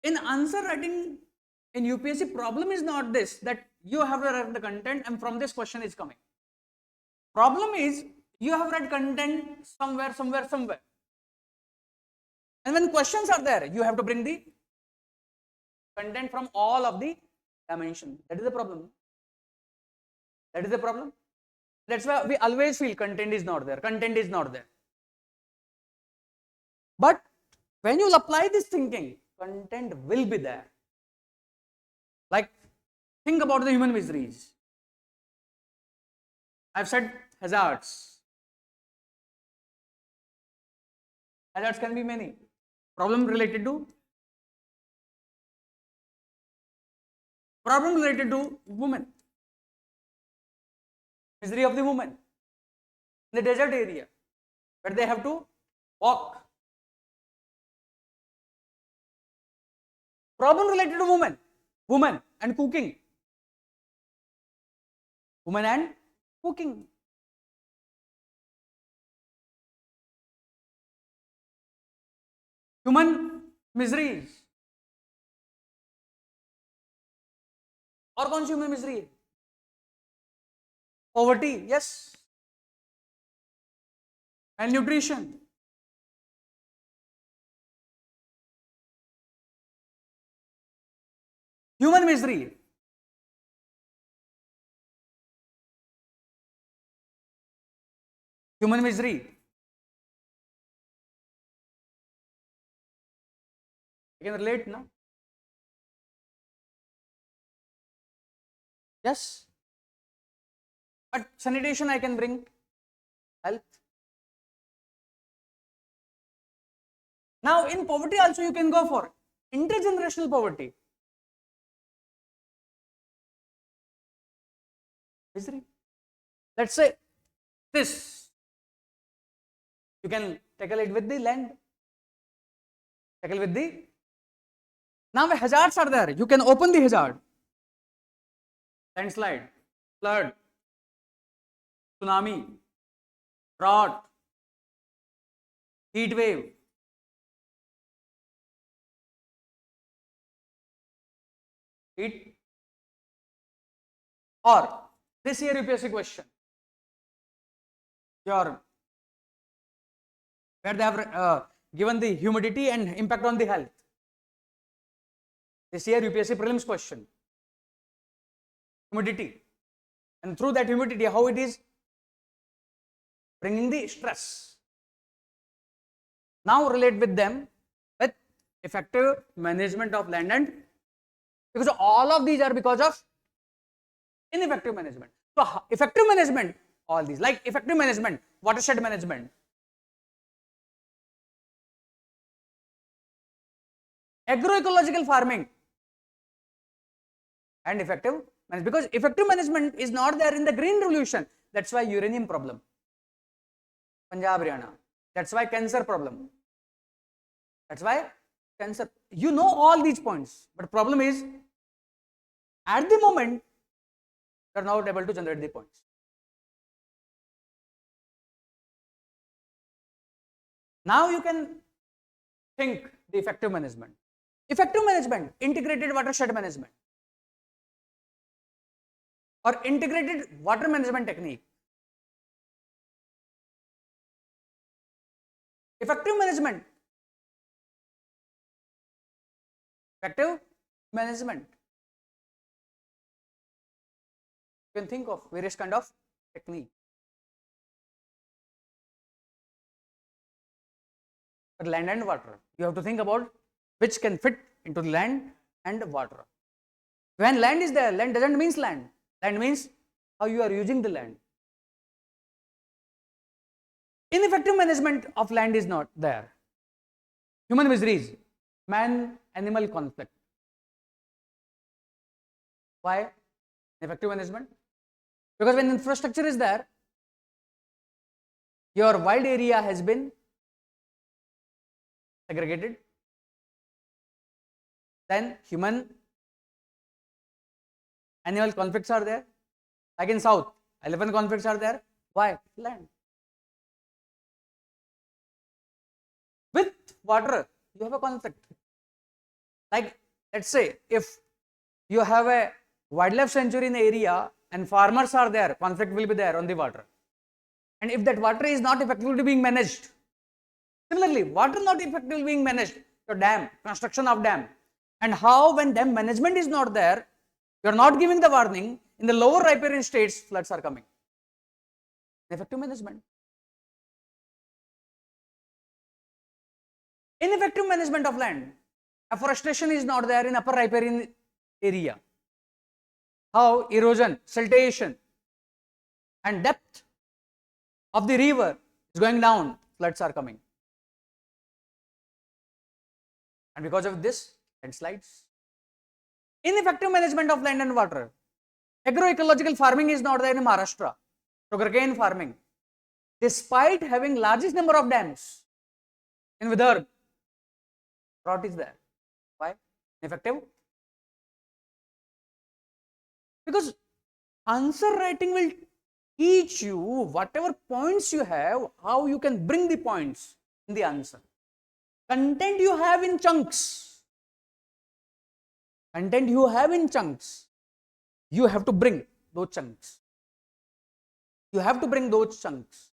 in answer writing in UPSC, problem is not this, that you have to write the content and from this question is coming. Problem is, you have read content somewhere. And when questions are there, you have to bring the content from all of the dimensions. That is the problem. That is the problem. That's why we always feel content is not there. Content is not there. But when you apply this thinking, content will be there. Like, think about the human miseries. I've said hazards. Hazards can be many. Problem related to women. Misery of the woman in the desert area where they have to walk. Problem related to women and cooking. Women and cooking. Human miseries. और कौन सी human misery है? Poverty, yes. Malnutrition. Human misery. Human misery. You can relate, no? Yes. But sanitation I can bring, health. Now in poverty also you can go for intergenerational poverty. Misery. Let's say this, you can tackle it with the land, tackle with the, now the hazards are there, you can open the hazard, landslide, flood, tsunami, drought, heat wave, heat, or this year UPSC question, where they have given the humidity and impact on the health. This year UPSC prelims question, humidity, and through that humidity how it is bringing the stress. Now relate with them with effective management of land, and because all of these are because of ineffective management. So effective management, all these, like effective management, watershed management, agroecological farming, and effective management. Because effective management is not there in the green revolution. That's why uranium problem, Punjab, Haryana. That's why cancer problem. That's why cancer. You know all these points, but problem is, at the moment, you are not able to generate the points. Now you can think the effective management. Effective management, integrated watershed management, or integrated water management technique. Effective management. Effective management. You can think of various kind of technique. But land and water, you have to think about which can fit into land and water. When land is there, land doesn't mean land. Land means how you are using the land. Ineffective management of land is not there. Human miseries, man-animal conflict. Why? Effective management. Because when infrastructure is there, your wild area has been segregated, then human animal conflicts are there. Like in south, elephant conflicts are there. Why? Land. With water, you have a conflict. Like, let's say if you have a wildlife sanctuary in the area and farmers are there, conflict will be there on the water. And if that water is not effectively being managed, similarly, water not effectively being managed, your dam, construction of dam, and how when dam management is not there, you are not giving the warning, in the lower riparian states, floods are coming. Effective management. Ineffective management of land. Afforestation is not there in upper riparian area. How erosion, siltation, and depth of the river is going down, floods are coming. And because of this, landslides. Ineffective management of land and water. Agroecological farming is not there in Maharashtra. Sugarcane farming. Despite having largest number of dams in Vidarbha, drought is there. Why? Ineffective. Because answer writing will teach you whatever points you have, how you can bring the points in the answer. Content you have in chunks. Content you have in chunks. You have to bring those chunks. You have to bring those chunks.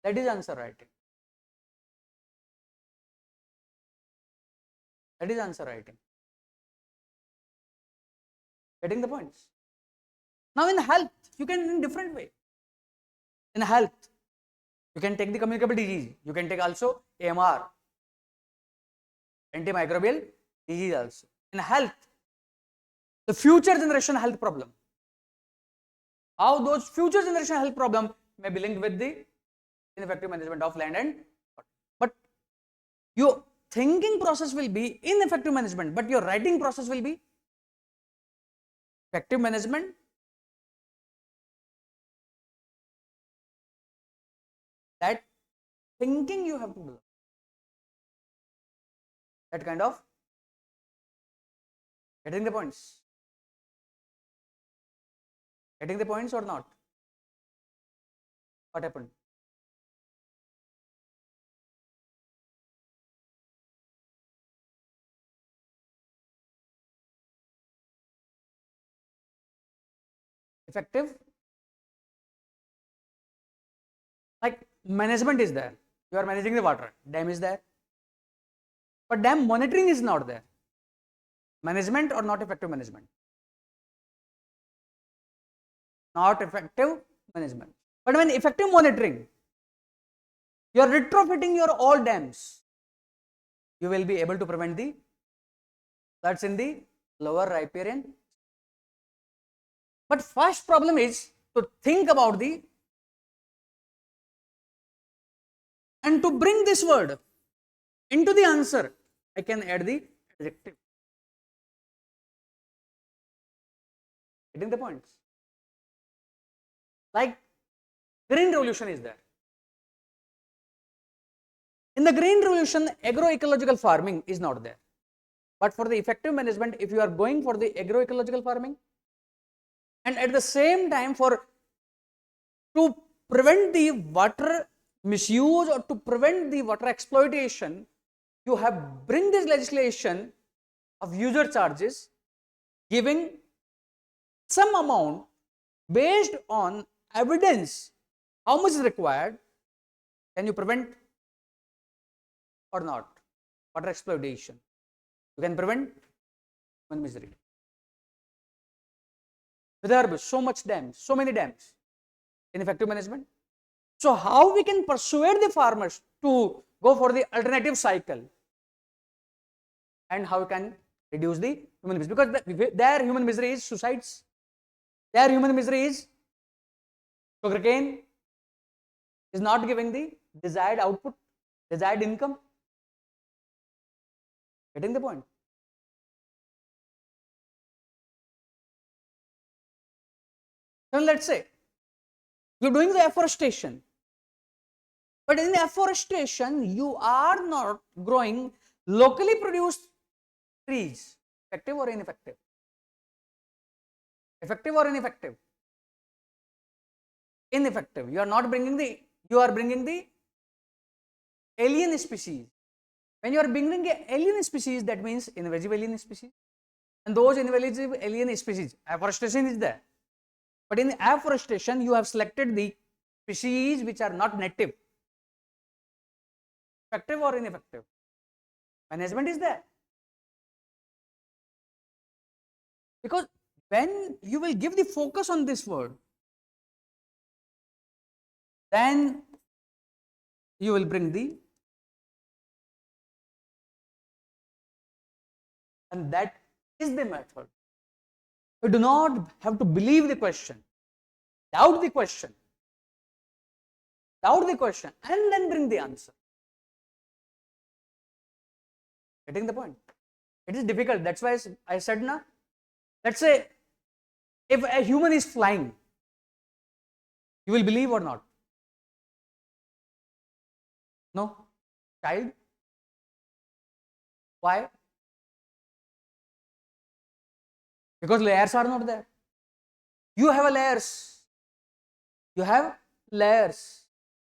That is answer writing. That is answer writing. Getting the points. Now in health, you can in different way. In health, you can take the communicable disease. You can take also AMR, antimicrobial disease also. In health, the future generation health problem. How those future generation health problem may be linked with the ineffective management of land and water. But your thinking process will be ineffective management, but your writing process will be effective management. That thinking you have to do. That kind of getting the points. Getting the points or not? What happened? Effective. Like management is there. You are managing the water. Dam is there. But dam monitoring is not there. Management or not effective management? Not effective management. But when effective monitoring, you are retrofitting your all dams, you will be able to prevent the floods in the lower riparian. But first problem is to think about the And to bring this word into the answer, I can add the adjective. Getting the points? Like green revolution is there. In the green revolution, agroecological farming is not there. But for the effective management, if you are going for the agroecological farming, and at the same time to prevent the water misuse or to prevent the water exploitation, you have bring this legislation of user charges, giving some amount based on evidence how much is required. Can you prevent or not water exploitation? You can prevent human misery. Vidarbha, so much dams, so many dams, ineffective management. So how we can persuade the farmers to go for the alternative cycle, and how we can reduce the human misery, because their human misery is suicides, their human misery is sugarcane is not giving the desired output, desired income. Getting the point? So let's say you're doing the afforestation, but in afforestation you are not growing locally produced trees. Effective or ineffective? Effective or ineffective? Ineffective. You are not bringing the, you are bringing the alien species. When you are bringing an alien species, that means invasive alien species, and those invasive alien species, afforestation is there. But in afforestation, you have selected the species which are not native. Effective or ineffective? Management is there. Because when you will give the focus on this word, then you will bring the, and that is the method. You do not have to believe the question, doubt the question, and then bring the answer. Getting the point? It is difficult. That's why I said, na, let's say if a human is flying, you will believe or not? No? Child? Why? Because layers are not there. You have layers. You have layers.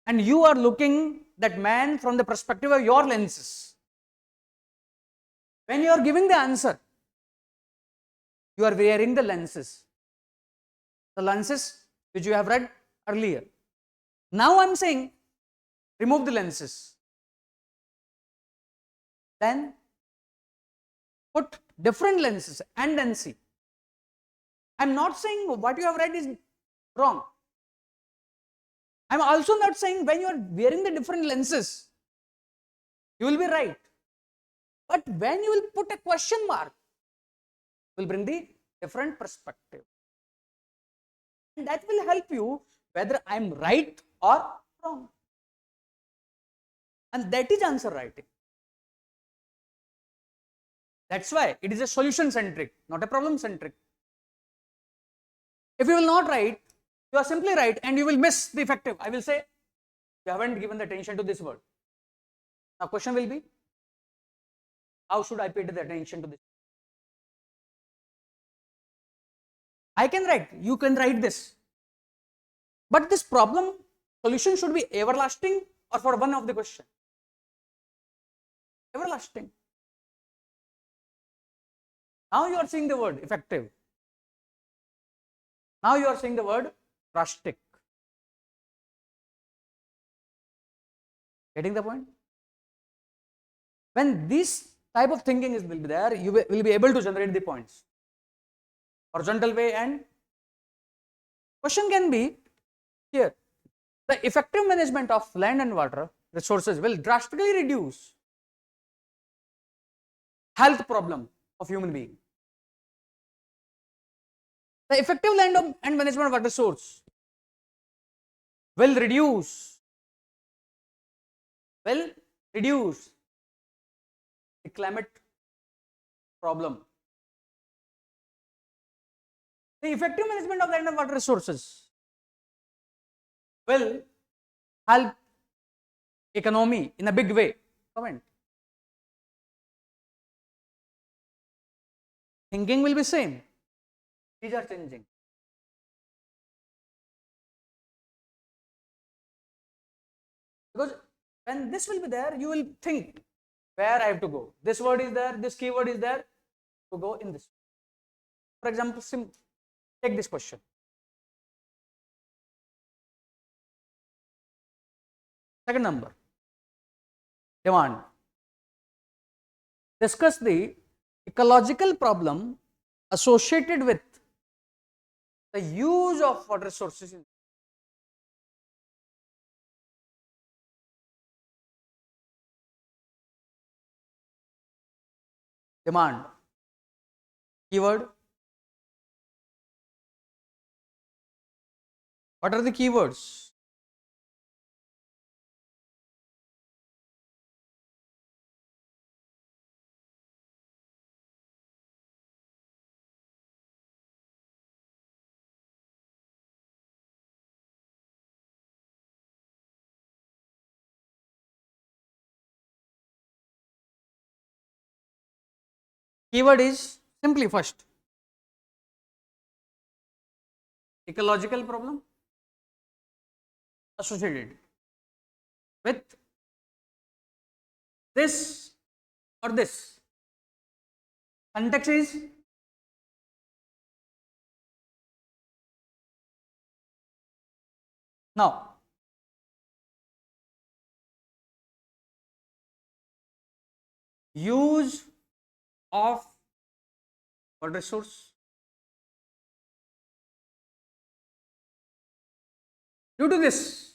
And you are looking that man from the perspective of your lenses. When you are giving the answer, you are wearing the lenses. The lenses which you have read earlier. Now I am saying, remove the lenses. Then put different lenses and then see. I am not saying what you have read is wrong. I am also not saying when you are wearing the different lenses, you will be right. But when you will put a question mark, will bring the different perspective. And that will help you whether I am right or wrong. And that is answer writing. That's why it is a solution centric, not a problem centric. If you will not write, you are simply right and you will miss the effective. I will say, you haven't given the attention to this word. Now question will be, how should I pay the attention to this? I can write, you can write this. But this problem solution should be everlasting or for one of the question? Everlasting. Now you are seeing the word effective. Now you are seeing the word drastic. Getting the point? When this type of thinking will be there, you will be able to generate the points. Horizontal way, and question can be here. The effective management of land and water resources will drastically reduce health problem of human being. The effective land and management of water resource will reduce will reduce the climate problem. The effective management of land and water resources will help economy in a big way. Comment. Thinking will be same. These are changing. Because when this will be there, you will think where I have to go. This word is there, this keyword is there to go in this. For example, take this question. Second number, demand. Discuss the ecological problem associated with the use of water resources. Demand. Keyword. What are the keywords? Keyword is simply first ecological problem associated with this or this. Context is now. Use of water resource. Due to this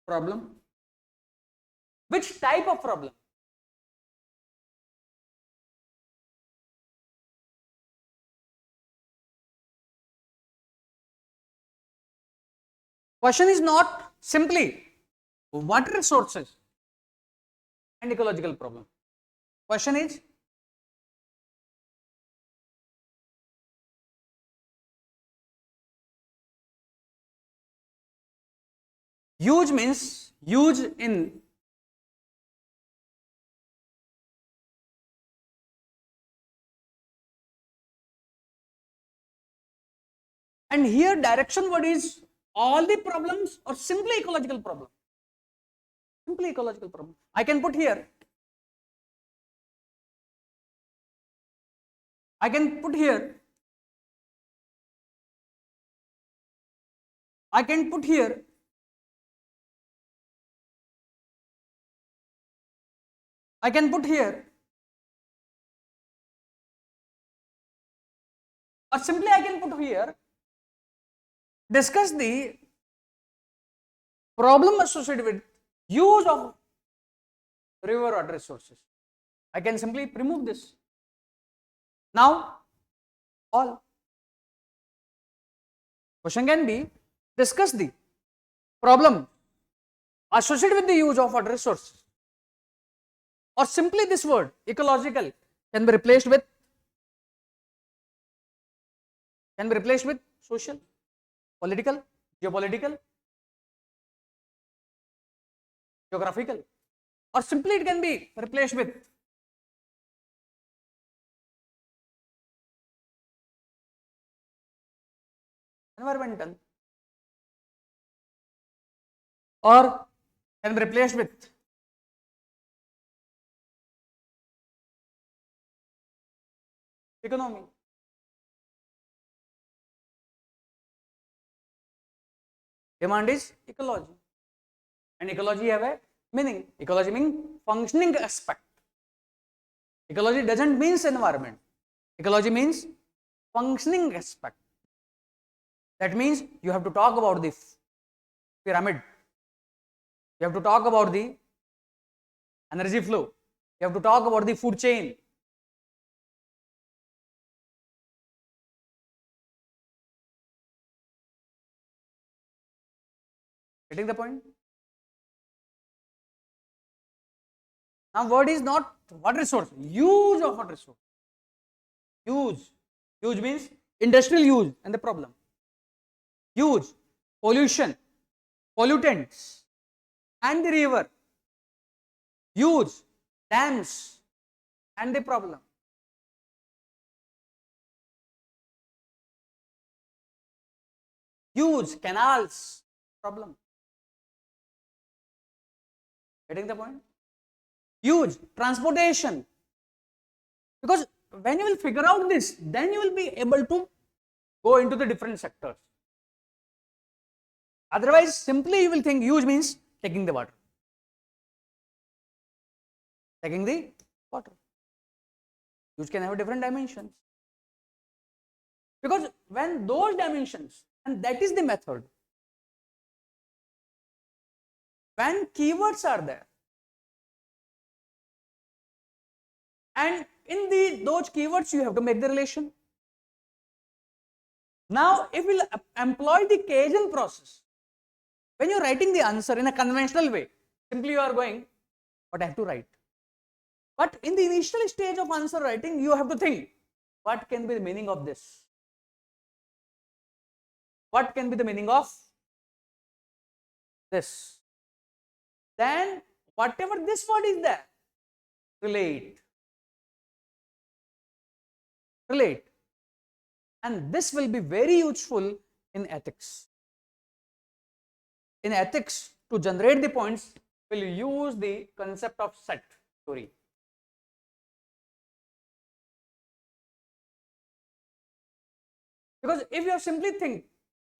problem, which type of problem? Question is not simply water resources and ecological problem. Question is huge means huge in and here direction word is all the problems or simply ecological problem. Simply ecological problem. I can put here. I can put here. I can put here. I can put here. Or simply I can put here. Discuss the problem associated with use of river water resources. I can simply remove this. Now, all. Question can be discuss the problem associated with the use of water resources. Or simply this word ecological can be replaced with social, political, geopolitical, geographical, or simply it can be replaced with environmental, or can be replaced with economy. Demand is ecology, and ecology have a meaning. Ecology means functioning aspect. Ecology doesn't means environment. Ecology means functioning aspect. That means you have to talk about the pyramid. You have to talk about the energy flow. You have to talk about the food chain. Getting the point? Now word is not water resource, use of water resource. Use. Use means industrial use and the problem. Use, pollution, pollutants and the river. Use, dams and the problem. Use, canals, problem. Getting the point? Use, transportation. Because when you will figure out this, then you will be able to go into the different sectors. Otherwise, simply you will think use means taking the water. Taking the water. Use can have different dimensions. Because when those dimensions, and that is the method, when keywords are there, and in those keywords you have to make the relation. Now, if we will employ the Cajun process, when you are writing the answer in a conventional way, simply you are going, what I have to write. But in the initial stage of answer writing, you have to think, what can be the meaning of this? What can be the meaning of this? Then, whatever this word is there, relate. Relate. And this will be very useful in ethics. In ethics, to generate the points, we'll use the concept of set theory. Because if you simply think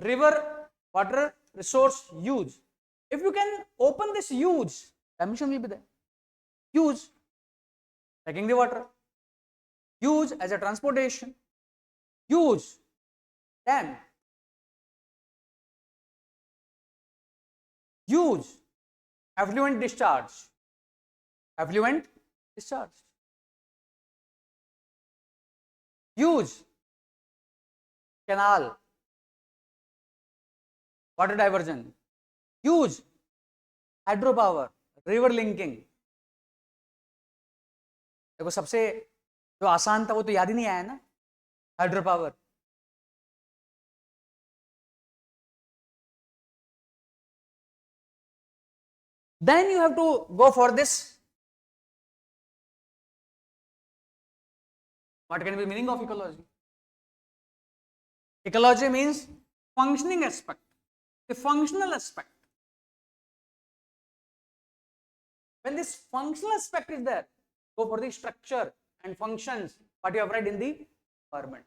river, water, resource, use, if you can open this use, dimension will be there. Use, taking the water. Use as a transportation. Use, dam. Use, affluent discharge. Affluent discharge. Use, canal, water diversion. Use, hydropower, river linking. देखो सबसे जो आसान था वो तो याद ही नहीं आया ना, hydropower. Then you have to go for this. What can be the meaning of ecology? Ecology means functioning aspect, the functional aspect. When this functional aspect is there, go for the structure and functions, what you have read in the environment.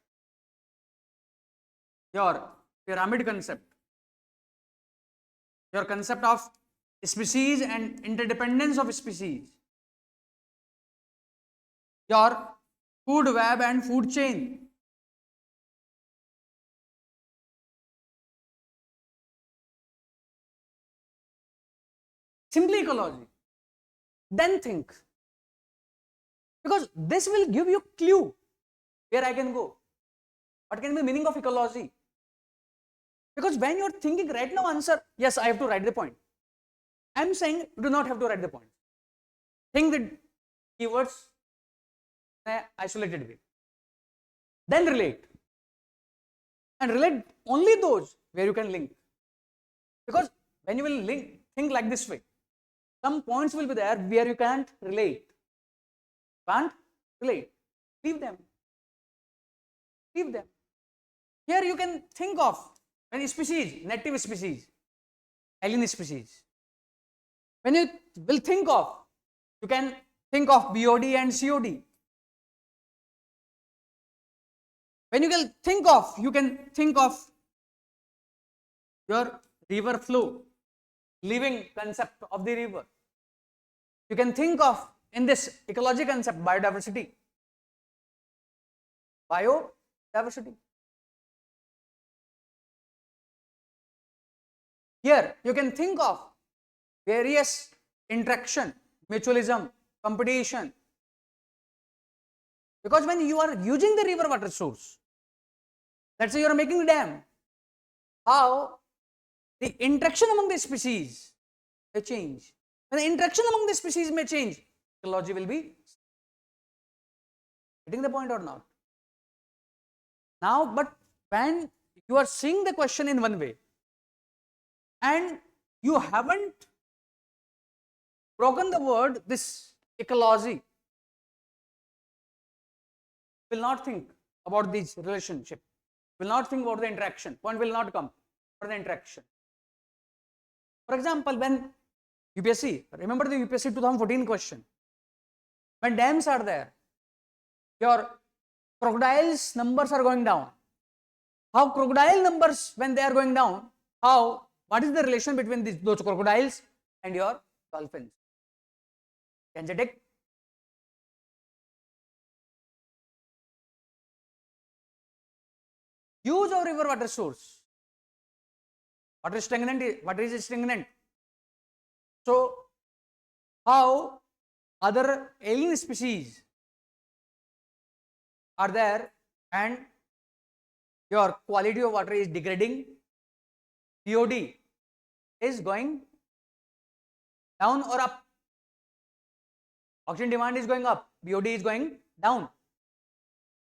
Your pyramid concept, your concept of species and interdependence of species, your food web and food chain, simply ecology. Then think, because this will give you clue where I can go. What can be the meaning of ecology? Because when you are thinking right now answer, yes, I have to write the point. I am saying you do not have to write the point. Think the keywords in an isolated way. Then relate. And relate only those where you can link. Because when you will link, think like this way. Some points will be there where you can't relate. Can't relate. Leave them. Leave them. Here you can think of when species, native species, alien species. When you will think of, you can think of BOD and COD. When you will think of, you can think of your river flow, living concept of the river. You can think of in this ecology concept biodiversity. Biodiversity. Here you can think of various interaction, mutualism, competition. Because when you are using the river water source, let's say you are making a dam, how the interaction among the species may change. When the interaction among the species may change, ecology will be. Getting the point or not? Now, but when you are seeing the question in one way and you haven't broken the word, this ecology, will not think about this relationship, will not think about the interaction, point will not come for the interaction. For example, when UPSC, remember the UPSC 2014 question, when dams are there, your crocodiles numbers are going down. How crocodile numbers, when they are going down, what is the relation between those crocodiles and your dolphins? Can you take? Use of river water source. What is stagnant? What is stagnant? So, how other alien species are there and your quality of water is degrading, POD is going down or up. Oxygen demand is going up, BOD is going down.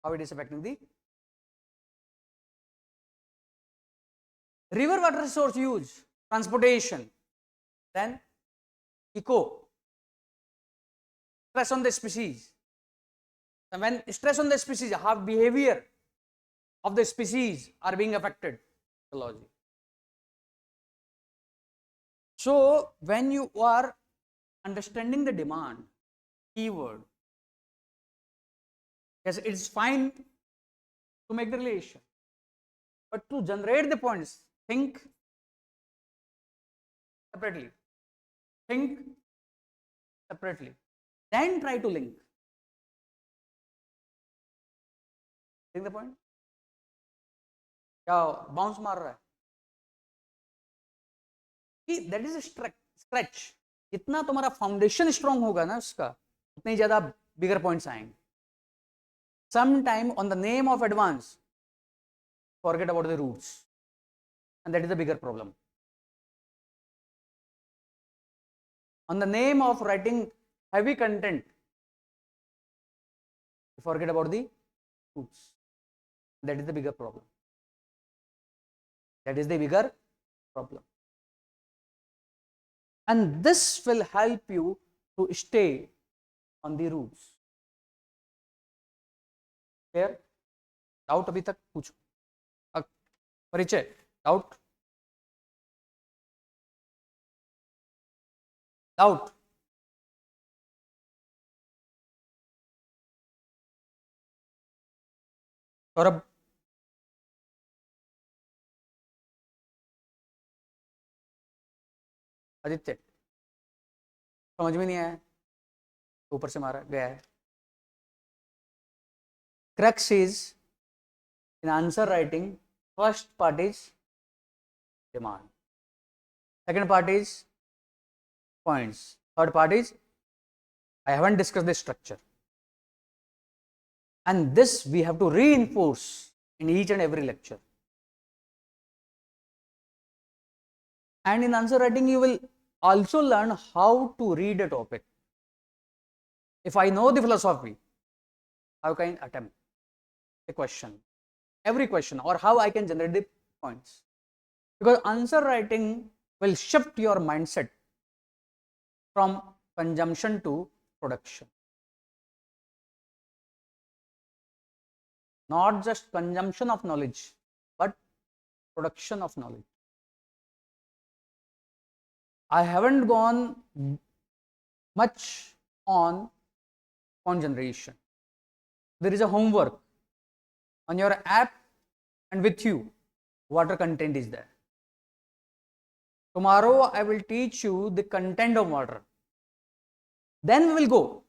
How it is affecting the river water source use, transportation, then eco, stress on the species. And when stress on the species, how behavior of the species are being affected, ecology. So when you are understanding the demand keyword, yes, it's fine to make the relation, but to generate the points, think separately, then try to link. Think the point? क्या bounce मार रहा है? That is a stretch. जितना तुम्हारा foundation strong होगा ना उसका, उतने ज्यादा बिगर पॉइंट्स आएंगे. Sometime on the name of advance, forget about the roots, and that is the bigger problem. On the name of writing heavy content, forget about the roots. That is the bigger problem. That is the bigger problem. And this will help you to stay on the roots. Clear? Doubt अभी तक पूछो. परिचय, doubt? Doubt? Saurabh? Aditya? समझ में नहीं आया, ऊपर से मारा गया है. Crux is in answer writing, first part is demand, second part is points, third part is I haven't discussed the structure, and this we have to reinforce in each and every lecture. And in answer writing you will also learn how to read a topic. If I know the philosophy, how can I attempt a question, every question, or how I can generate the points? Because answer writing will shift your mindset from consumption to production. Not just consumption of knowledge, but production of knowledge. I haven't gone much on point generation. There is a homework on your app and with you, water content is there. Tomorrow I will teach you the content of water. Then we will go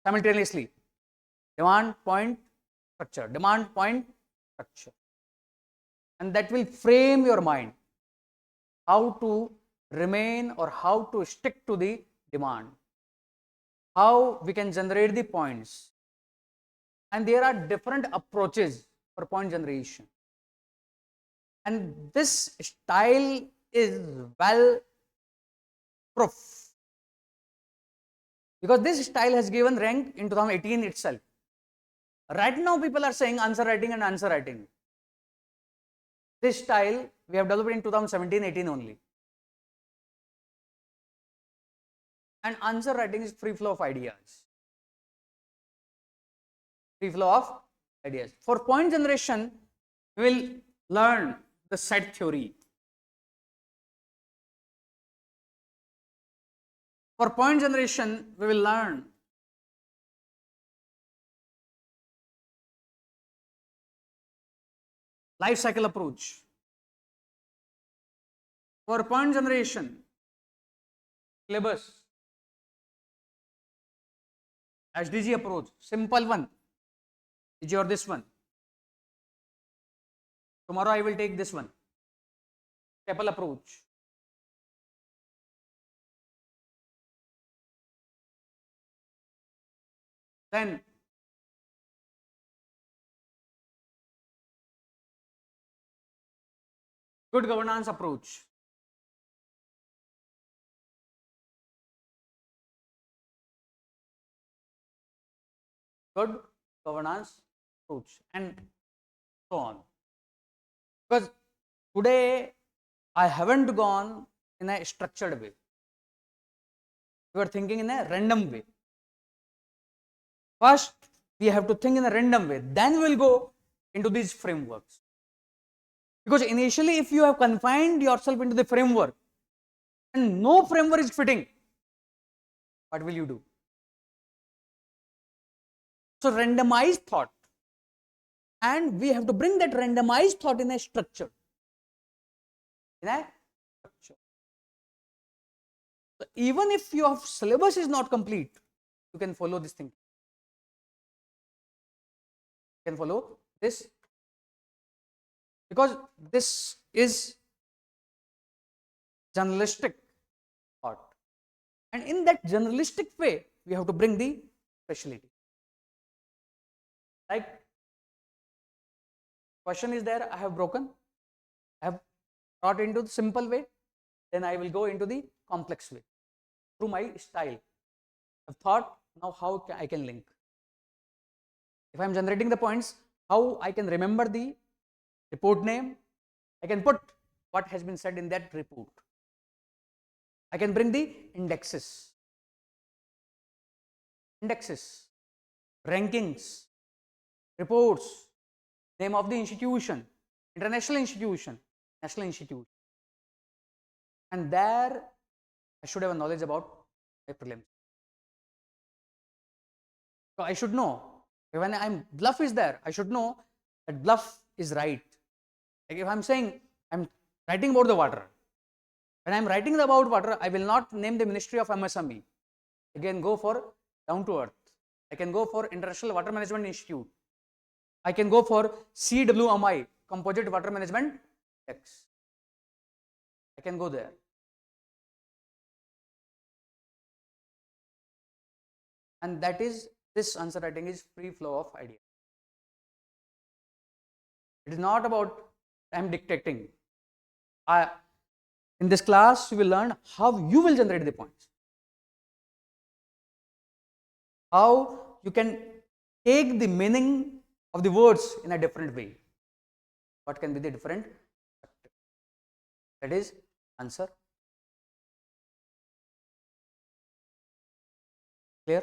simultaneously demand, point, structure, demand, point, structure, and that will frame your mind how to remain or how to stick to the demand, how we can generate the points. And there are different approaches for point generation, and this style is well proof. because this style has given rank in 2018 itself. Right now people are saying answer writing and answer writing. This style we have developed in 2017-18 only. And answer writing is free flow of ideas. Free flow of ideas. For point generation, we will learn the set theory. For point generation, we will learn life cycle approach. For point generation, syllabus, HDG approach, simple one is your this one. Tomorrow I will take this one, stepple approach. Then good governance approach. Good governance approach and so on. Because today I haven't gone in a structured way. You are thinking in a random way. First, we have to think in a random way. Then we will go into these frameworks. Because initially, if you have confined yourself into the framework and no framework is fitting, what will you do? So, randomized thought. And we have to bring that randomized thought in a structure. So even if your syllabus is not complete, you can follow this thing. You can follow this because this is generalistic thought, and in that generalistic way, we have to bring the speciality. Like question is there, I have broken, I have brought into the simple way, then I will go into the complex way through my style. I've thought now how I can link. If I am generating the points, how I can remember the report name, I can put what has been said in that report. I can bring the indexes, rankings, reports, name of the institution, international institution, national institute. And there I should have a knowledge about my prelims. So I should know when I'm bluff is there, I should know that bluff is right. Like if I'm saying I'm writing about the water, when I'm writing about water, I will not name the Ministry of MSME. I can go for down to earth. I can go for International Water Management Institute. I can go for CWMI, Composite Water Management Index. I can go there. And that is, this answer writing is free flow of ideas. It is not about I'm dictating. In this class, you will learn how you will generate the points. How you can take the meaning of the words in a different way. What can be the different? That is answer. Clear?